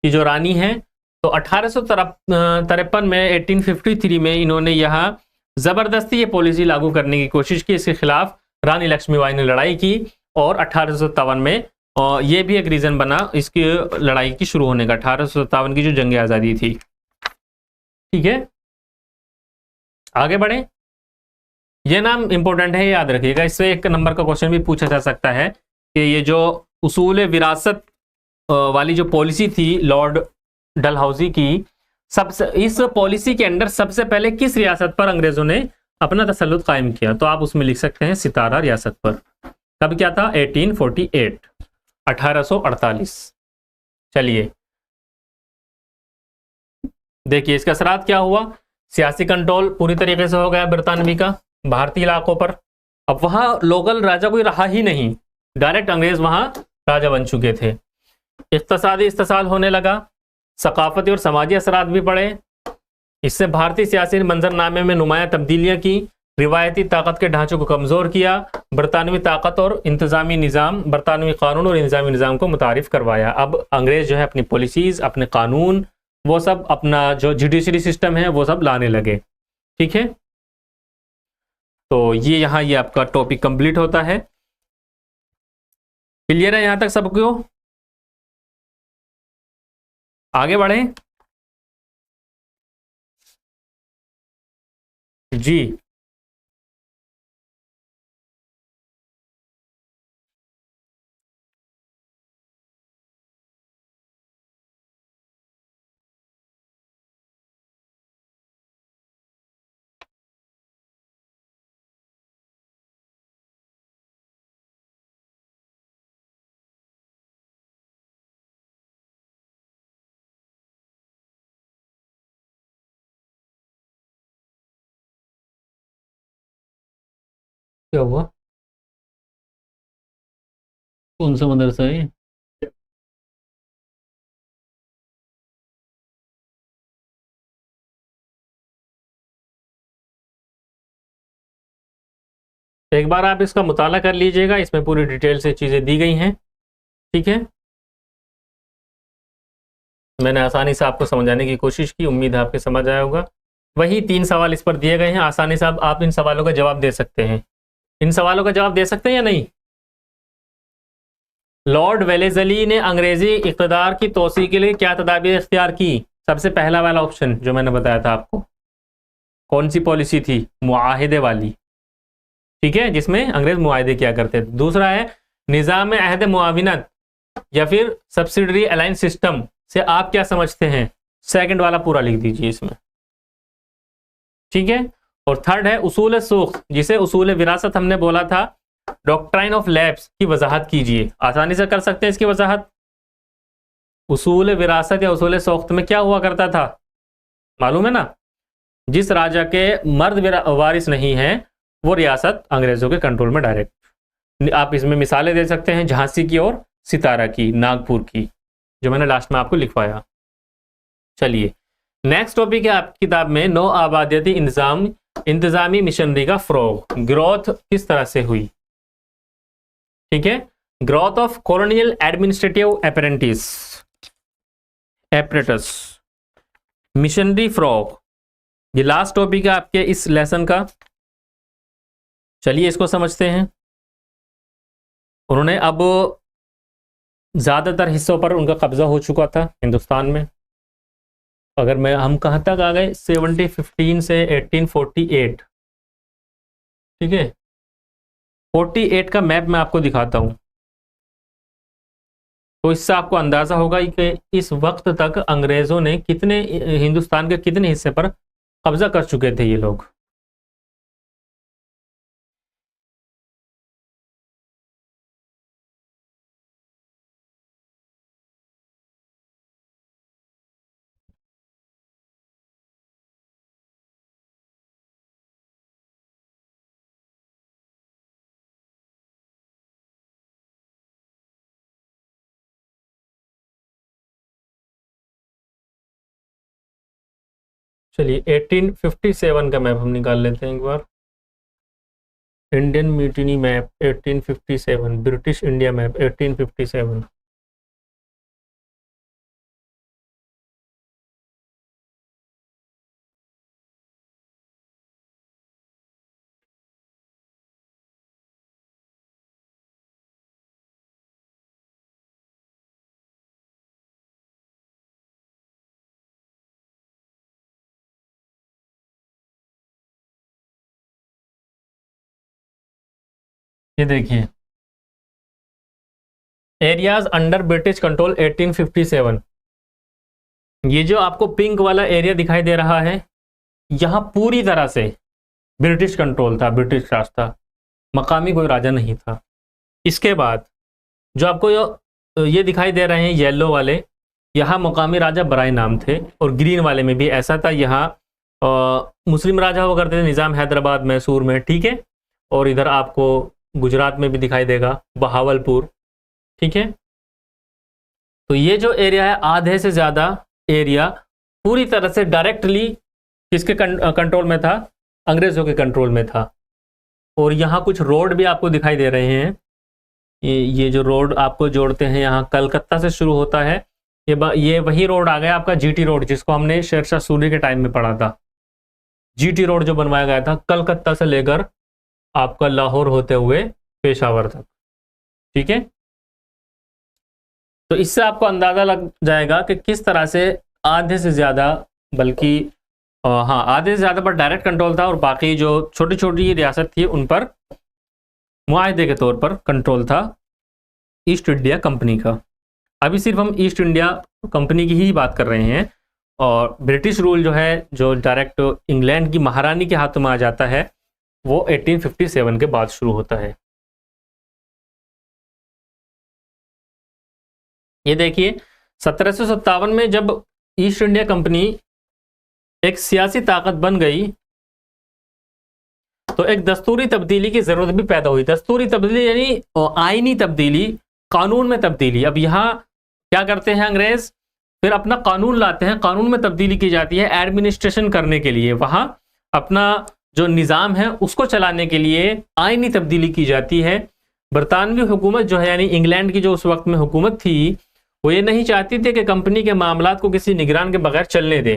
की जो रानी है। तो 1853 में 1853 में इन्होंने यहाँ जबरदस्ती ये पॉलिसी लागू करने की कोशिश की। इसके खिलाफ रानी लक्ष्मीबाई ने लड़ाई की, और 1857 में ये भी एक रीजन बना इसकी लड़ाई की शुरू होने का, 1857 की जो जंग आजादी थी, ठीक है। आगे बढ़े। ये नाम इंपॉर्टेंट है, याद रखिएगा, इससे 1 नंबर का क्वेश्चन भी पूछा जा सकता है कि ये जो उसूल विरासत वाली जो पॉलिसी थी लॉर्ड डलहौजी की, सबसे इस पॉलिसी के अंडर सबसे पहले किस रियासत पर अंग्रेजों ने अपना तसल्लुत कायम किया? तो आप उसमें लिख सकते हैं सितारा रियासत पर। कब क्या था? 1848, 1848। चलिए देखिए इसका असरात क्या हुआ। सियासी कंट्रोल पूरी तरीके से हो गया बरतानवी का भारतीय इलाकों पर। अब वहां लोकल राजा कोई रहा ही नहीं, डायरेक्ट अंग्रेज वहां राजा बन चुके थे। इक्तसादी इस्तेसाल होने लगा, सकाफती और समाजी असरात भी पड़े। इससे भारतीय सियासी मंजरनामे में नुमाया तब्दीलियां की, रिवायती ताकत के ढांचों को कमजोर किया, बरतानवी ताकत और इंतजामी निज़ाम, बरतानवी कानून और इंतजामी निज़ाम को मुतारिफ करवाया। अब अंग्रेज जो है अपनी पॉलिसीज, अपने कानून, वो सब, अपना जो जुडिशरी सिस्टम है वो सब लाने लगे, ठीक है। तो ये यहाँ ये आपका टॉपिक कंप्लीट होता है। क्लियर है यहां तक सबको? आगे बढ़े जी। क्या हुआ? कौन सा मदरसा है? एक बार आप इसका मुताला कर लीजिएगा, इसमें पूरी डिटेल से चीज़ें दी गई हैं, ठीक है। मैंने आसानी से आपको समझाने की कोशिश की, उम्मीद है आपके समझ आया होगा। वही 3 सवाल इस पर दिए गए हैं, आसानी से आप इन सवालों का जवाब दे सकते हैं। इन सवालों का जवाब दे सकते हैं या नहीं? लॉर्ड वेलेज़ली ने अंग्रेजी इक़्तिदार की तोसी के लिए क्या तदाबीर इख्तियार की? सबसे पहला वाला ऑप्शन जो मैंने बताया था आपको, कौन सी पॉलिसी थी? मुआहिदे वाली, ठीक है, जिसमें अंग्रेज मुआहिदे किया करते थे। दूसरा है निज़ाम अहद मुआविनत या फिर सब्सिडरी अलायंस सिस्टम से आप क्या समझते हैं? सेकंड वाला पूरा लिख दीजिए इसमें, ठीक है। और थर्ड है उसूल सुख्त, जिसे उसूल विरासत हमने बोला था, डॉक्ट्राइन ऑफ लैप्स की वजाहत कीजिए। आसानी से कर सकते हैं इसकी वजाहत। उसूल विरासत या उसूल सुख्त में क्या हुआ करता था, मालूम है ना? जिस राजा के मर्द वारिस नहीं है वो रियासत अंग्रेजों के कंट्रोल में डायरेक्ट। आप इसमें मिसालें दे सकते हैं, झांसी की और सितारा की, नागपुर की, जो मैंने लास्ट में आपको लिखवाया। चलिए नेक्स्ट टॉपिक है आपकी किताब में, नौ आबादियती इंतजामी मिशनरी का फ्रोग, ग्रोथ किस तरह से हुई, ठीक है। Growth of colonial administrative apparatus, missionary frog, ये लास्ट टॉपिक है आपके इस लेसन का। चलिए इसको समझते हैं। उन्होंने अब ज़्यादातर हिस्सों पर उनका कब्जा हो चुका था हिंदुस्तान में। अगर हम कहाँ तक आ गए, 1715 से 1848, ठीक है। 48 का मैप मैं आपको दिखाता हूँ, तो इससे आपको अंदाज़ा होगा कि इस वक्त तक अंग्रेज़ों ने कितने हिंदुस्तान के कितने हिस्से पर कब्जा कर चुके थे ये लोग। चलिए 1857 का मैप हम निकाल लेते हैं एक बार। Indian mutiny map 1857, British India map 1857। ये देखिए एरियाज अंडर ब्रिटिश कंट्रोल 1857। ये जो आपको पिंक वाला एरिया दिखाई दे रहा है, यहाँ पूरी तरह से ब्रिटिश कंट्रोल था, ब्रिटिश राज था, मकामी कोई राजा नहीं था। इसके बाद जो आपको ये दिखाई दे रहे हैं येलो वाले, यहाँ मुकामी राजा बराए नाम थे, और ग्रीन वाले में भी ऐसा था, यहाँ मुस्लिम राजा हुआ करते थे, निज़ाम हैदराबाद मैसूर में, ठीक है। और इधर आपको गुजरात में भी दिखाई देगा, बहावलपुर, ठीक है। तो ये जो एरिया है, आधे से ज़्यादा एरिया पूरी तरह से डायरेक्टली किसके कंट्रोल में था? अंग्रेज़ों के कंट्रोल में था। और यहाँ कुछ रोड भी आपको दिखाई दे रहे हैं, ये जो रोड आपको जोड़ते हैं, यहाँ कलकत्ता से शुरू होता है, ये वही रोड आ गया आपका जीटी रोड, जिसको हमने शेरशाह सूरी के टाइम में पढ़ा था। जीटी रोड जो बनवाया गया था कलकत्ता से लेकर आपका लाहौर होते हुए पेशावर तक, ठीक है। तो इससे आपको अंदाज़ा लग जाएगा कि किस तरह से आधे से ज़्यादा, बल्कि हाँ आधे से ज़्यादा पर डायरेक्ट कंट्रोल था, और बाकी जो छोटी छोटी रियासत थी उन पर मुआहदे के तौर पर कंट्रोल था ईस्ट इंडिया कंपनी का। अभी सिर्फ हम ईस्ट इंडिया कंपनी की ही बात कर रहे हैं, और ब्रिटिश रूल जो है, जो डायरेक्ट इंग्लैंड की महारानी के हाथों में आ जाता है, वो 1857 के बाद शुरू होता है। ये देखिए 1757 में जब ईस्ट इंडिया कंपनी एक सियासी ताकत बन गई, तो एक दस्तूरी तब्दीली की ज़रूरत भी पैदा हुई। दस्तूरी तब्दीली यानी आईनी तब्दीली, कानून में तब्दीली। अब यहाँ क्या करते हैं अंग्रेज़, फिर अपना कानून लाते हैं, कानून में तब्दीली की जाती है एडमिनिस्ट्रेशन करने के लिए, वहाँ अपना जो निज़ाम है उसको चलाने के लिए आईनी तब्दीली की जाती है। बरतानवी हुकूमत जो है, यानी इंग्लैंड की जो उस वक्त में हुकूमत थी, वो ये नहीं चाहती थी कि कंपनी के मामलात को किसी निगरान के बगैर चलने दे।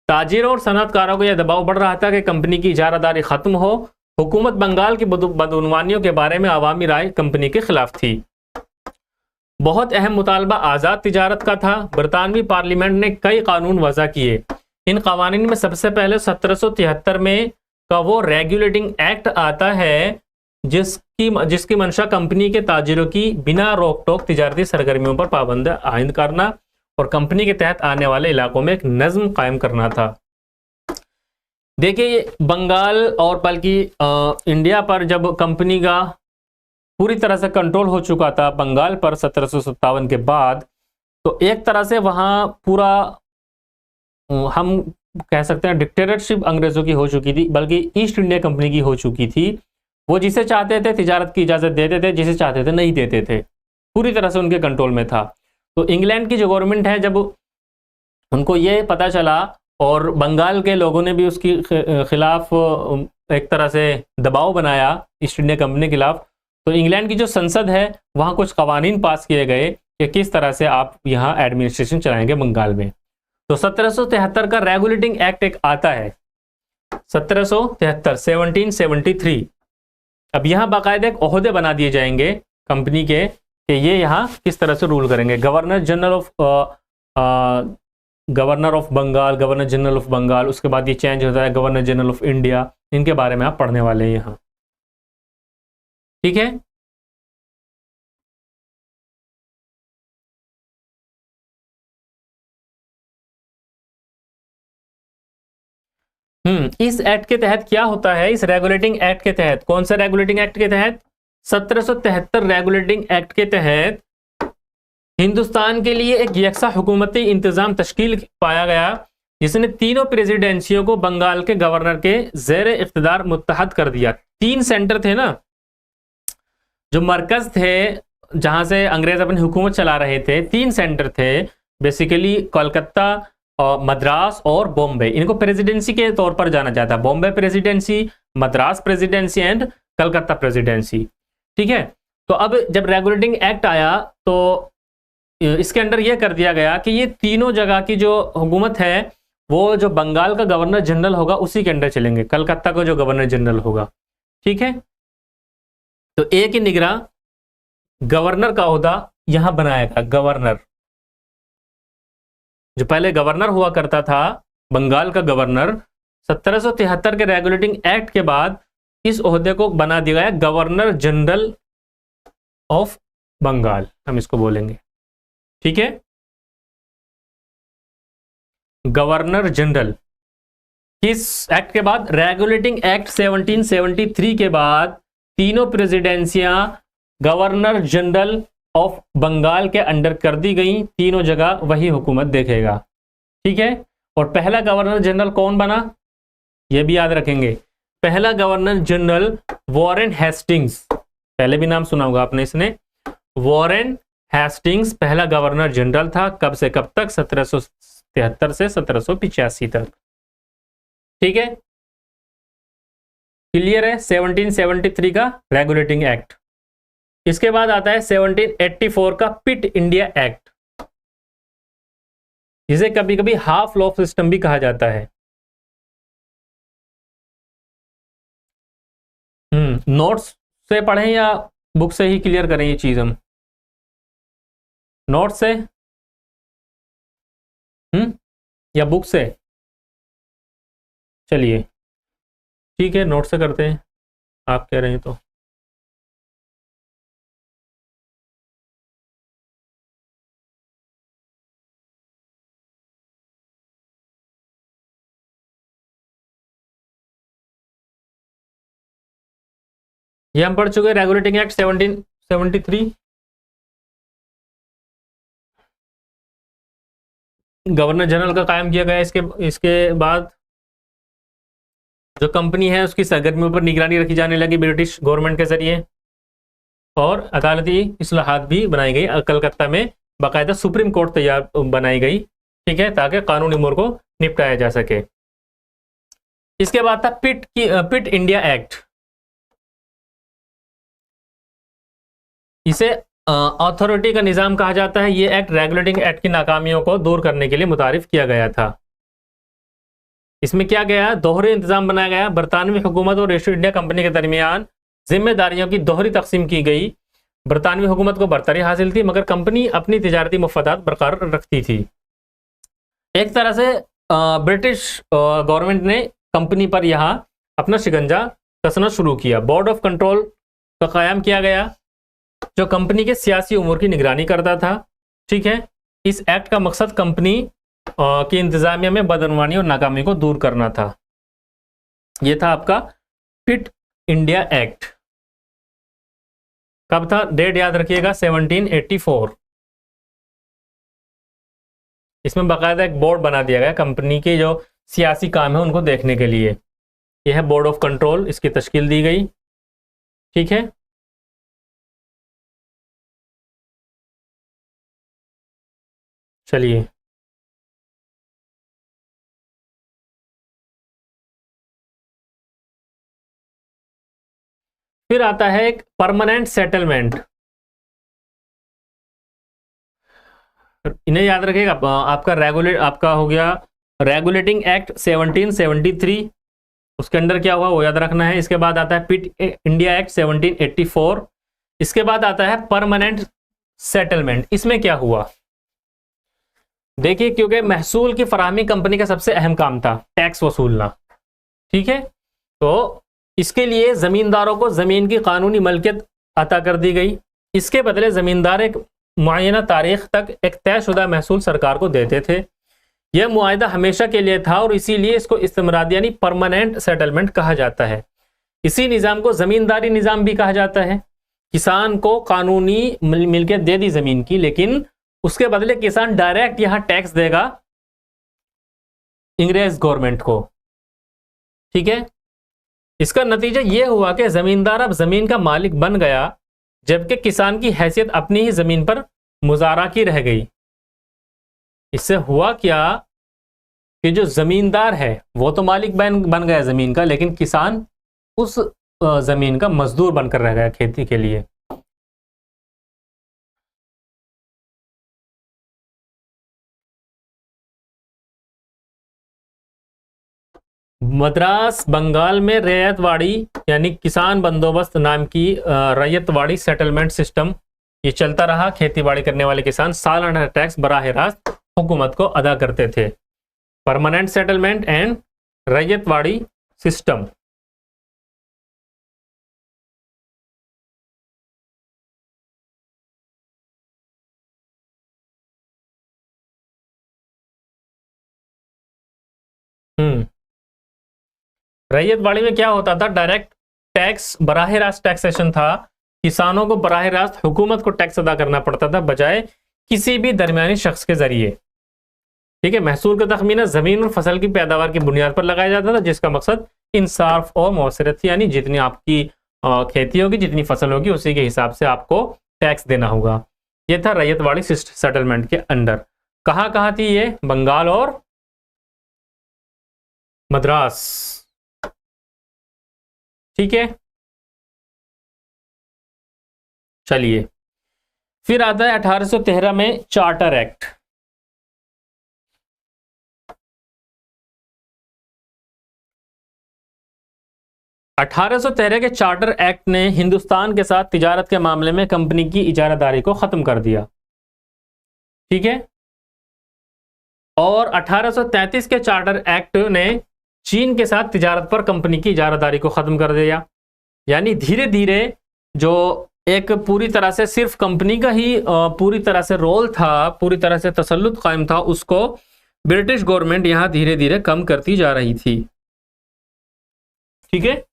ताजिरों और सनअतकारों को यह दबाव बढ़ रहा था कि कंपनी की इजारादारी खत्म हो। हुकूमत बंगाल की बदउनवानियों के बारे में अवामी राय कंपनी के खिलाफ थी। बहुत अहम मुतालबा आज़ाद तिजारत का था। बरतानवी पार्लियामेंट ने कई कानून वज़ा किए। इन कवानीन में सबसे पहले 1773 में का वो रेगुलेटिंग एक्ट आता है जिसकी मंशा कंपनी के ताजिरों की बिना रोक टोक तिजारती सरगर्मियों पर पाबंदी आयद करना और कंपनी के तहत आने वाले इलाकों में एक नज्म कायम करना था। देखिए, बंगाल और बल्कि इंडिया पर जब कंपनी का पूरी तरह से कंट्रोल हो चुका था बंगाल पर 1757 के बाद, तो एक तरह से वहाँ पूरा हम कह सकते हैं डिक्टेटरशिप अंग्रेजों की हो चुकी थी, बल्कि ईस्ट इंडिया कंपनी की हो चुकी थी। वो जिसे चाहते थे तिजारत की इजाज़त देते थे, जिसे चाहते थे नहीं देते थे, पूरी तरह से उनके कंट्रोल में था। तो इंग्लैंड की जो गवर्नमेंट है, जब उनको ये पता चला और बंगाल के लोगों ने भी उसकी खिलाफ एक तरह से दबाव बनाया ईस्ट इंडिया कंपनी के खिलाफ, तो इंग्लैंड की जो संसद है वहाँ कुछ कवानीन पास किए गए कि किस तरह से आप यहाँ एडमिनिस्ट्रेशन चलाएंगे बंगाल में। तो 1773 का रेगुलेटिंग एक्ट एक आता है, 1773 1773। अब यहाँ बाकायदा एक ओहदे बना दिए जाएंगे कंपनी के कि ये यहाँ किस तरह से रूल करेंगे। Governor general of Bengal, governor general of Bengal, उसके बाद ये चेंज होता है गवर्नर जनरल ऑफ इंडिया। इनके बारे में आप पढ़ने वाले हैं यहाँ, ठीक है। इस एक्ट के तहत क्या होता है, इस रेगुलेटिंग एक्ट के तहत, कौन सा रेगुलेटिंग एक्ट के तहत, 1773 रेगुलेटिंग एक्ट के तहत हिंदुस्तान के लिए एक यकसा हुकूमती इंतजाम तश्कील पाया गया, जिसने तीनों प्रेसिडेंसियों को बंगाल के गवर्नर के ज़ेर इख्तिदार मुत्तहद कर दिया। 3 सेंटर थे ना, जो मरकज थे जहां से अंग्रेज अपनी हुकूमत चला रहे थे, 3 सेंटर थे बेसिकली, कोलकाता और मद्रास और बॉम्बे। इनको प्रेसिडेंसी के तौर पर जाना जाता है, Bombay presidency, Madras presidency and Calcutta presidency, ठीक है। तो अब जब रेगुलेटिंग एक्ट आया तो इसके अंदर यह कर दिया गया कि ये तीनों जगह की जो हुकूमत है वो जो बंगाल का गवर्नर जनरल होगा उसी के अंदर चलेंगे, कलकत्ता का जो गवर्नर जनरल होगा, ठीक है। तो एक ही निगरान गवर्नर का ओहदा यहां बनाएगा। गवर्नर, जो पहले गवर्नर हुआ करता था बंगाल का गवर्नर, 1773 के रेगुलेटिंग एक्ट के बाद इस ओहदे को बना दिया गया गवर्नर जनरल ऑफ बंगाल, हम इसको बोलेंगे, ठीक है, गवर्नर जनरल। किस एक्ट के बाद, रेगुलेटिंग एक्ट 1773 के बाद तीनों प्रेसिडेंसियां गवर्नर जनरल ऑफ बंगाल के अंडर कर दी गई, तीनों जगह वही हुकूमत देखेगा, ठीक है। और पहला गवर्नर जनरल कौन बना, यह भी याद रखेंगे, पहला गवर्नर जनरल वॉरेन हेस्टिंग्स, पहले भी नाम सुना होगा आपने इसने, वॉरेन हेस्टिंग्स पहला गवर्नर जनरल था। कब से कब तक, 1773 से 1785 तक, ठीक है, क्लियर है। 1773 का रेगुलेटिंग एक्ट। इसके बाद आता है 1784 का पिट इंडिया एक्ट, जिसे कभी कभी हाफ लॉ सिस्टम भी कहा जाता है। नोट्स से पढ़ें या बुक से ही क्लियर करें ये चीज हम, नोट से या बुक से, चलिए ठीक है नोट से करते हैं, आप कह रहे हैं तो। ये हम पढ़ चुके हैं रेगुलेटिंग एक्ट 1773, गवर्नर जनरल का कायम किया गया। इसके बाद जो कंपनी है उसकी सरगर्मियों पर निगरानी रखी जाने लगी ब्रिटिश गवर्नमेंट के जरिए, और अदालती इस्लाहात भी बनाई गई। कलकत्ता में बाकायदा सुप्रीम कोर्ट तैयार बनाई गई, ठीक है, ताकि कानूनी उम्र को निपटाया जा सके। इसके बाद था पिट इंडिया एक्ट। इसे अथॉरिटी का निज़ाम कहा जाता है। ये एक्ट रेगुलेटिंग एक्ट की नाकामियों को दूर करने के लिए मुतारिफ किया गया था। इसमें क्या गया, दोहरे इंतजाम बनाया गया। बरतानवी हुकूमत और ईस्ट इंडिया कंपनी के दरमियान जिम्मेदारियों की दोहरी तकसीम की गई। बरतानवी हुकूमत को बरतरी हासिल थी, मगर कंपनी अपनी तिजारती मफादात बरकरार रखती थी। एक तरह से ब्रिटिश गवर्नमेंट ने कंपनी पर यहाँ अपना शिकंजा कसना शुरू किया। बोर्ड ऑफ कंट्रोल का क़याम किया गया, जो कंपनी के सियासी उमूर की निगरानी करता था। ठीक है, इस एक्ट का मकसद कंपनी की इंतजामिया में बदनवानी और नाकामी को दूर करना था। यह था आपका फिट इंडिया एक्ट। कब था, डेट याद रखिएगा, 1784। इसमें बाकायदा एक बोर्ड बना दिया गया कंपनी के जो सियासी काम है उनको देखने के लिए। यह है बोर्ड ऑफ कंट्रोल, इसकी तश्कील दी गई। ठीक है, चलिए फिर आता है एक परमानेंट सेटलमेंट। इन्हें याद रखिएगा, आपका हो गया रेगुलेटिंग एक्ट 1773, उसके अंदर क्या हुआ वो याद रखना है। इसके बाद आता है पिट इंडिया एक्ट 1784। इसके बाद आता है परमानेंट सेटलमेंट। इसमें क्या हुआ देखिए, क्योंकि महसूल की फराहमी कंपनी का सबसे अहम काम था, टैक्स वसूलना। ठीक है, तो इसके लिए जमींदारों को जमीन की कानूनी मलकियत अता कर दी गई। इसके बदले जमींदार एक मुअय्यना तारीख तक एक तयशुदा महसूल सरकार को देते थे। यह मुआहदा हमेशा के लिए था और इसीलिए इसको इस्तिमराद यानी परमानेंट सेटलमेंट कहा जाता है। इसी निज़ाम को ज़मींदारी निज़ाम भी कहा जाता है। किसान को कानूनी मिल्कियत दे दी ज़मीन की, लेकिन उसके बदले किसान डायरेक्ट यहाँ टैक्स देगा अंग्रेज गवर्नमेंट को। ठीक है, इसका नतीजा यह हुआ कि ज़मींदार अब ज़मीन का मालिक बन गया, जबकि किसान की हैसियत अपनी ही ज़मीन पर मुजारा की रह गई। इससे हुआ क्या कि जो ज़मींदार है वो तो मालिक बन गया ज़मीन का, लेकिन किसान उस ज़मीन का मजदूर बनकर रह गया खेती के लिए। मद्रास बंगाल में रैयतवाड़ी यानी किसान बंदोबस्त नाम की रैयतवाड़ी सेटलमेंट सिस्टम ये चलता रहा। खेतीबाड़ी करने वाले किसान सालाना टैक्स बराह रास्त हुकूमत को अदा करते थे। Permanent settlement and ryotwari system. Ryotwari में क्या होता था, डायरेक्ट टैक्स बराह रास्त टैक्सेशन था। किसानों को बराह रास्त हुकूमत को टैक्स अदा करना पड़ता था, बजाय किसी भी दरमियानी शख्स के जरिए। ठीक है, महसूल का तखमीना जमीन और फसल की पैदावार की बुनियाद पर लगाया जाता था, जिसका मकसद इंसाफ और मौसरत थी, यानी जितनी आपकी खेती होगी, जितनी फसल होगी, उसी के हिसाब से आपको टैक्स देना होगा। यह था रैयतवाड़ी सेटलमेंट के अंडर। कहाँ कहाँ थी ये, बंगाल और मद्रास। ठीक है, चलिए फिर आता है 1813 में चार्टर एक्ट। 1813 के चार्टर एक्ट ने हिंदुस्तान के साथ तिजारत के मामले में कंपनी की इजारादारी को ख़त्म कर दिया। ठीक है, और 1833 के चार्टर एक्ट ने चीन के साथ तिजारत पर कंपनी की इजारादारी को ख़त्म कर दिया। यानी धीरे धीरे जो एक पूरी तरह से सिर्फ कंपनी का ही पूरी तरह से रोल था, पूरी तरह से तसल्लुत कायम था, उसको ब्रिटिश गवर्नमेंट यहाँ धीरे धीरे कम करती जा रही थी। ठीक है,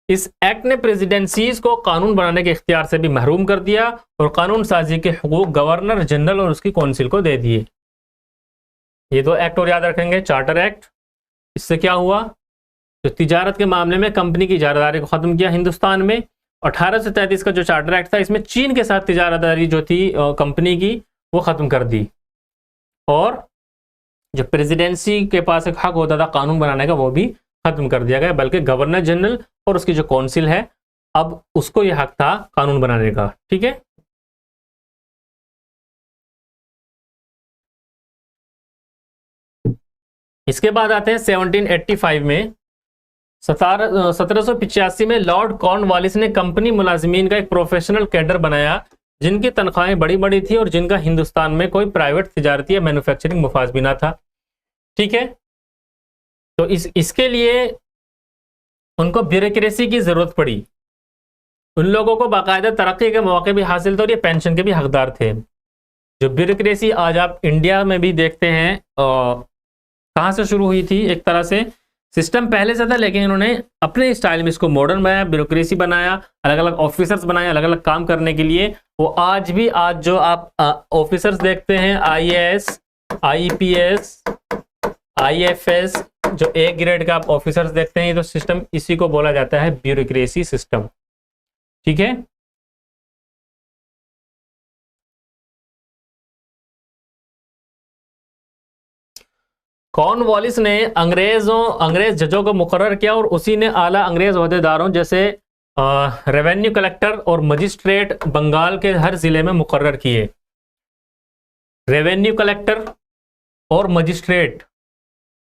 इस एक्ट ने प्रेसिडेंसीज को कानून बनाने के इख्तियार से भी महरूम कर दिया और कानून साजी के हुकूक गवर्नर जनरल और उसकी काउंसिल को दे दिए। ये दो एक्ट और याद रखेंगे, चार्टर एक्ट। इससे क्या हुआ, तो तिजारत के मामले में कंपनी की इजारादारी को ख़त्म किया हिंदुस्तान में। 1833 का जो चार्टर एक्ट था, इसमें चीन के साथ तिजारतदारी जो थी कंपनी की, वो ख़त्म कर दी। और जो प्रेसिडेंसी के पास एक हक होता था कानून बनाने का, वो भी ख़त्म कर दिया गया, बल्कि गवर्नर जनरल और उसकी जो काउंसिल है अब उसको यह हक था कानून बनाने का। ठीक है, इसके बाद आते हैं 1785 में। 1785 में लॉर्ड कॉर्नवालिस ने कंपनी मुलाजिमीन का एक प्रोफेशनल कैडर बनाया जिनकी तनख्वाहें बड़ी बड़ी थी और जिनका हिंदुस्तान में कोई प्राइवेट तिजारती या मैन्युफैक्चरिंग मुफाज भी ना था। ठीक है, तो इसके लिए उनको ब्यूरोक्रेसी की जरूरत पड़ी। उन लोगों को बाकायदा तरक्की के मौके भी हासिल थे और ये पेंशन के भी हकदार थे। जो ब्यूरोक्रेसी आज आप इंडिया में भी देखते हैं, कहाँ से शुरू हुई थी? एक तरह से सिस्टम पहले से था, लेकिन इन्होंने अपने स्टाइल में इसको मॉडर्न बनाया, ब्यूरोक्रेसी बनाया, अलग अलग ऑफिसर्स बनाए अलग अलग काम करने के लिए। वो आज भी, आज जो आप ऑफिसर्स देखते हैं, आईएएस, आईपीएस, आईएफएस, जो ए ग्रेड का आप ऑफिसर्स देखते हैं, ये तो सिस्टम इसी को बोला जाता है ब्यूरोक्रेसी सिस्टम। ठीक है, कॉर्नवालिस ने अंग्रेज जजों को मुकर्रर किया और उसी ने आला अंग्रेज ओहदेदारों जैसे रेवेन्यू कलेक्टर और मजिस्ट्रेट बंगाल के हर जिले में मुकर्रर किए। रेवेन्यू कलेक्टर और मजिस्ट्रेट,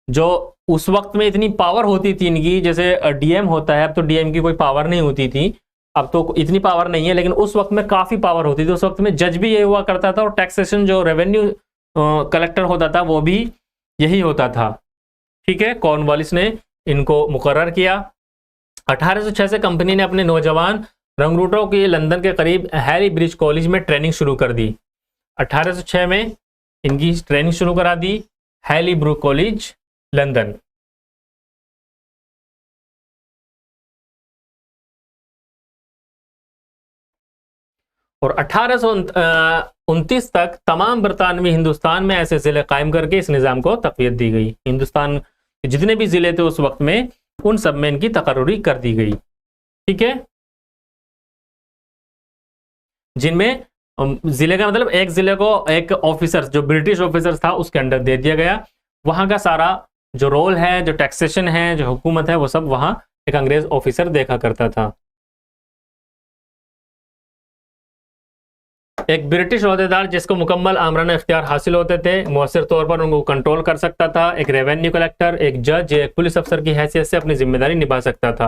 जो उस वक्त में इतनी पावर होती थी इनकी, जैसे डीएम होता है, अब तो डीएम की कोई पावर नहीं होती थी, अब तो इतनी पावर नहीं है, लेकिन उस वक्त में काफी पावर होती थी। उस वक्त में जज भी ये हुआ करता था और टैक्सेशन जो रेवेन्यू कलेक्टर होता था वो भी यही होता था। ठीक है, कॉर्नवालिस ने इनको मुकर्रर किया। 1806 से कंपनी ने अपने नौजवान रंगरूटों की लंदन के करीब हैरी ब्रिज कॉलेज में ट्रेनिंग शुरू कर दी। 1806 में इनकी ट्रेनिंग शुरू करा दी, हैरी ब्रू कॉलेज लंदन। और 1829 तक तमाम बरतानवी हिंदुस्तान में ऐसे जिले कायम करके इस निज़ाम को तक़वियत दी गई। हिंदुस्तान के जितने भी जिले थे उस वक्त में, उन सब में इनकी तकर्रुरी कर दी गई। ठीक है, जिनमें जिले का मतलब एक जिले को एक ऑफिसर, जो ब्रिटिश ऑफिसर था, उसके अंडर दे दिया गया। वहां का सारा जो रोल है, जो टैक्सेशन है, जो हुकूमत है, वो सब वहां एक अंग्रेज ऑफिसर देखा करता था। एक ब्रिटिश ओहदेदार जिसको मुकम्मल आमराना इख्तियार हासिल होते थे, मौसर तौर पर उनको कंट्रोल कर सकता था। एक रेवेन्यू कलेक्टर, एक जज, एक पुलिस अफसर की हैसियत से अपनी जिम्मेदारी निभा सकता था।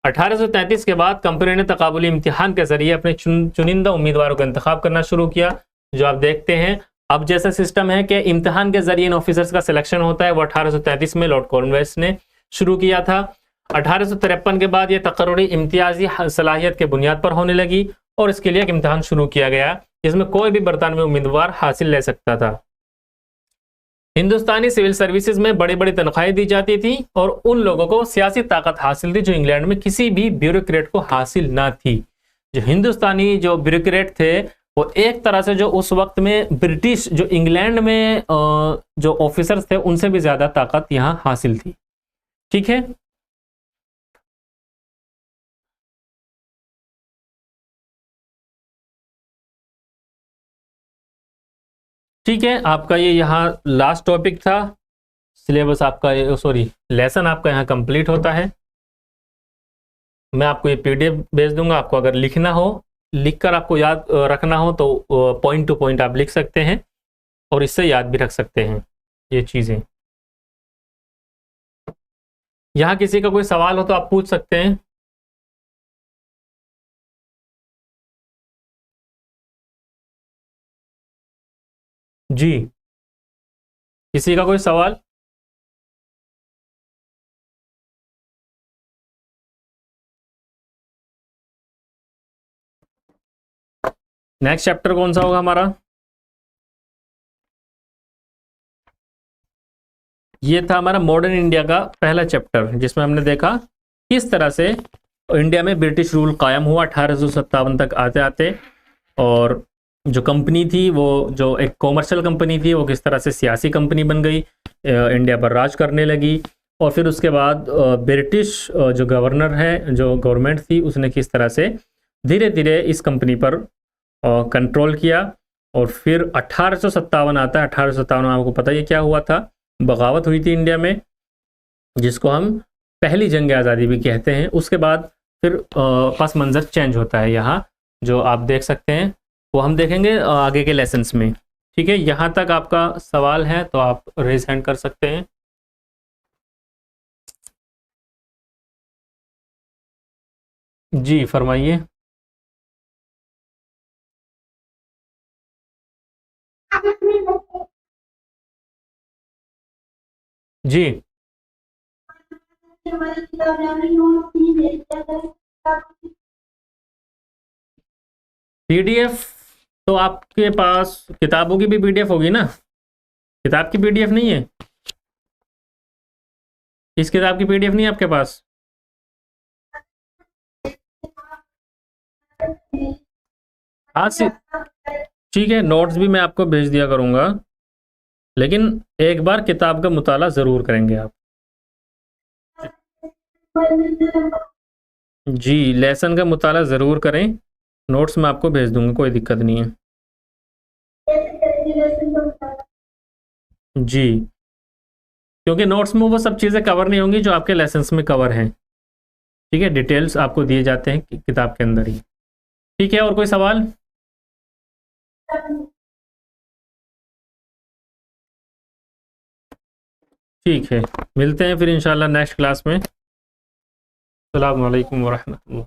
1833 के बाद कंपनी ने तकाबुली इम्तिहान के जरिए अपने चुनिंदा उम्मीदवारों का इंतखाब करना शुरू किया। जो आप देखते हैं अब जैसा सिस्टम है कि इम्तिहान के जरिए इन ऑफिसर्स का सिलेक्शन होता है, वो 1833 में लॉर्ड कॉर्नवालिस ने शुरू किया था। 1853 के बाद ये तकर्रुरी इम्तियाजी सलाहियत के बुनियाद पर होने लगी और इसके लिए एक इम्तिहान शुरू किया गया जिसमें कोई भी बरतानवी उम्मीदवार हासिल ले सकता था। हिंदुस्तानी सिविल सर्विसेज में बड़ी बड़ी तनख्वाहें दी जाती थी और उन लोगों को सियासी ताकत हासिल थी जो इंग्लैंड में किसी भी ब्यूरोक्रेट को हासिल ना थी। जो हिंदुस्तानी जो ब्यूरोक्रेट थे वो एक तरह से जो उस वक्त में ब्रिटिश, जो इंग्लैंड में जो ऑफिसर्स थे, उनसे भी ज्यादा ताकत यहाँ हासिल थी। ठीक है, ठीक है, आपका ये यहाँ लास्ट टॉपिक था। सिलेबस आपका, सॉरी, लेसन आपका यहाँ कंप्लीट होता है। मैं आपको ये पीडीएफ भेज दूंगा। आपको अगर लिखना हो, लिखकर आपको याद रखना हो तो पॉइंट टू पॉइंट आप लिख सकते हैं और इससे याद भी रख सकते हैं ये चीज़ें। यहाँ किसी का कोई सवाल हो तो आप पूछ सकते हैं। जी, किसी का कोई सवाल? नेक्स्ट चैप्टर कौन सा होगा हमारा? ये था हमारा मॉडर्न इंडिया का पहला चैप्टर, जिसमें हमने देखा किस तरह से इंडिया में ब्रिटिश रूल कायम हुआ 1857 तक आते आते, और जो कंपनी थी वो जो एक कॉमर्शियल कंपनी थी वो किस तरह से सियासी कंपनी बन गई, इंडिया पर राज करने लगी। और फिर उसके बाद ब्रिटिश जो गवर्नर है, जो गवर्नमेंट थी, उसने किस तरह से धीरे धीरे इस कंपनी पर कंट्रोल किया। और फिर 1857 आता है। 1857 में आपको पता ही क्या हुआ था, बगावत हुई थी इंडिया में, जिसको हम पहली जंग आज़ादी भी कहते हैं। उसके बाद फिर पास मंज़र चेंज होता है। यहाँ जो आप देख सकते हैं वो हम देखेंगे आगे के लेसन्स में। ठीक है, यहाँ तक आपका सवाल है तो आप रेज हैंड कर सकते हैं। जी फरमाइए। जी पीडीएफ तो आपके पास किताबों की भी पीडीएफ होगी ना, किताब की पीडीएफ नहीं है? इस किताब की पीडीएफ नहीं है आपके पास? हाँ ठीक है, नोट्स भी मैं आपको भेज दिया करूँगा, लेकिन एक बार किताब का मुताला ज़रूर करेंगे आप। जी लेसन का मुताला ज़रूर करें, नोट्स मैं आपको भेज दूंगा, कोई दिक्कत नहीं है। जी क्योंकि नोट्स में वो सब चीज़ें कवर नहीं होंगी जो आपके लेसन्स में कवर हैं। ठीक है, डिटेल्स आपको दिए जाते हैं किताब के अंदर ही। ठीक है, और कोई सवाल? ठीक है, मिलते हैं फिर इंशाल्लाह नेक्स्ट क्लास में। अस्सलामु अलैकुम वरहमतुल्लाह।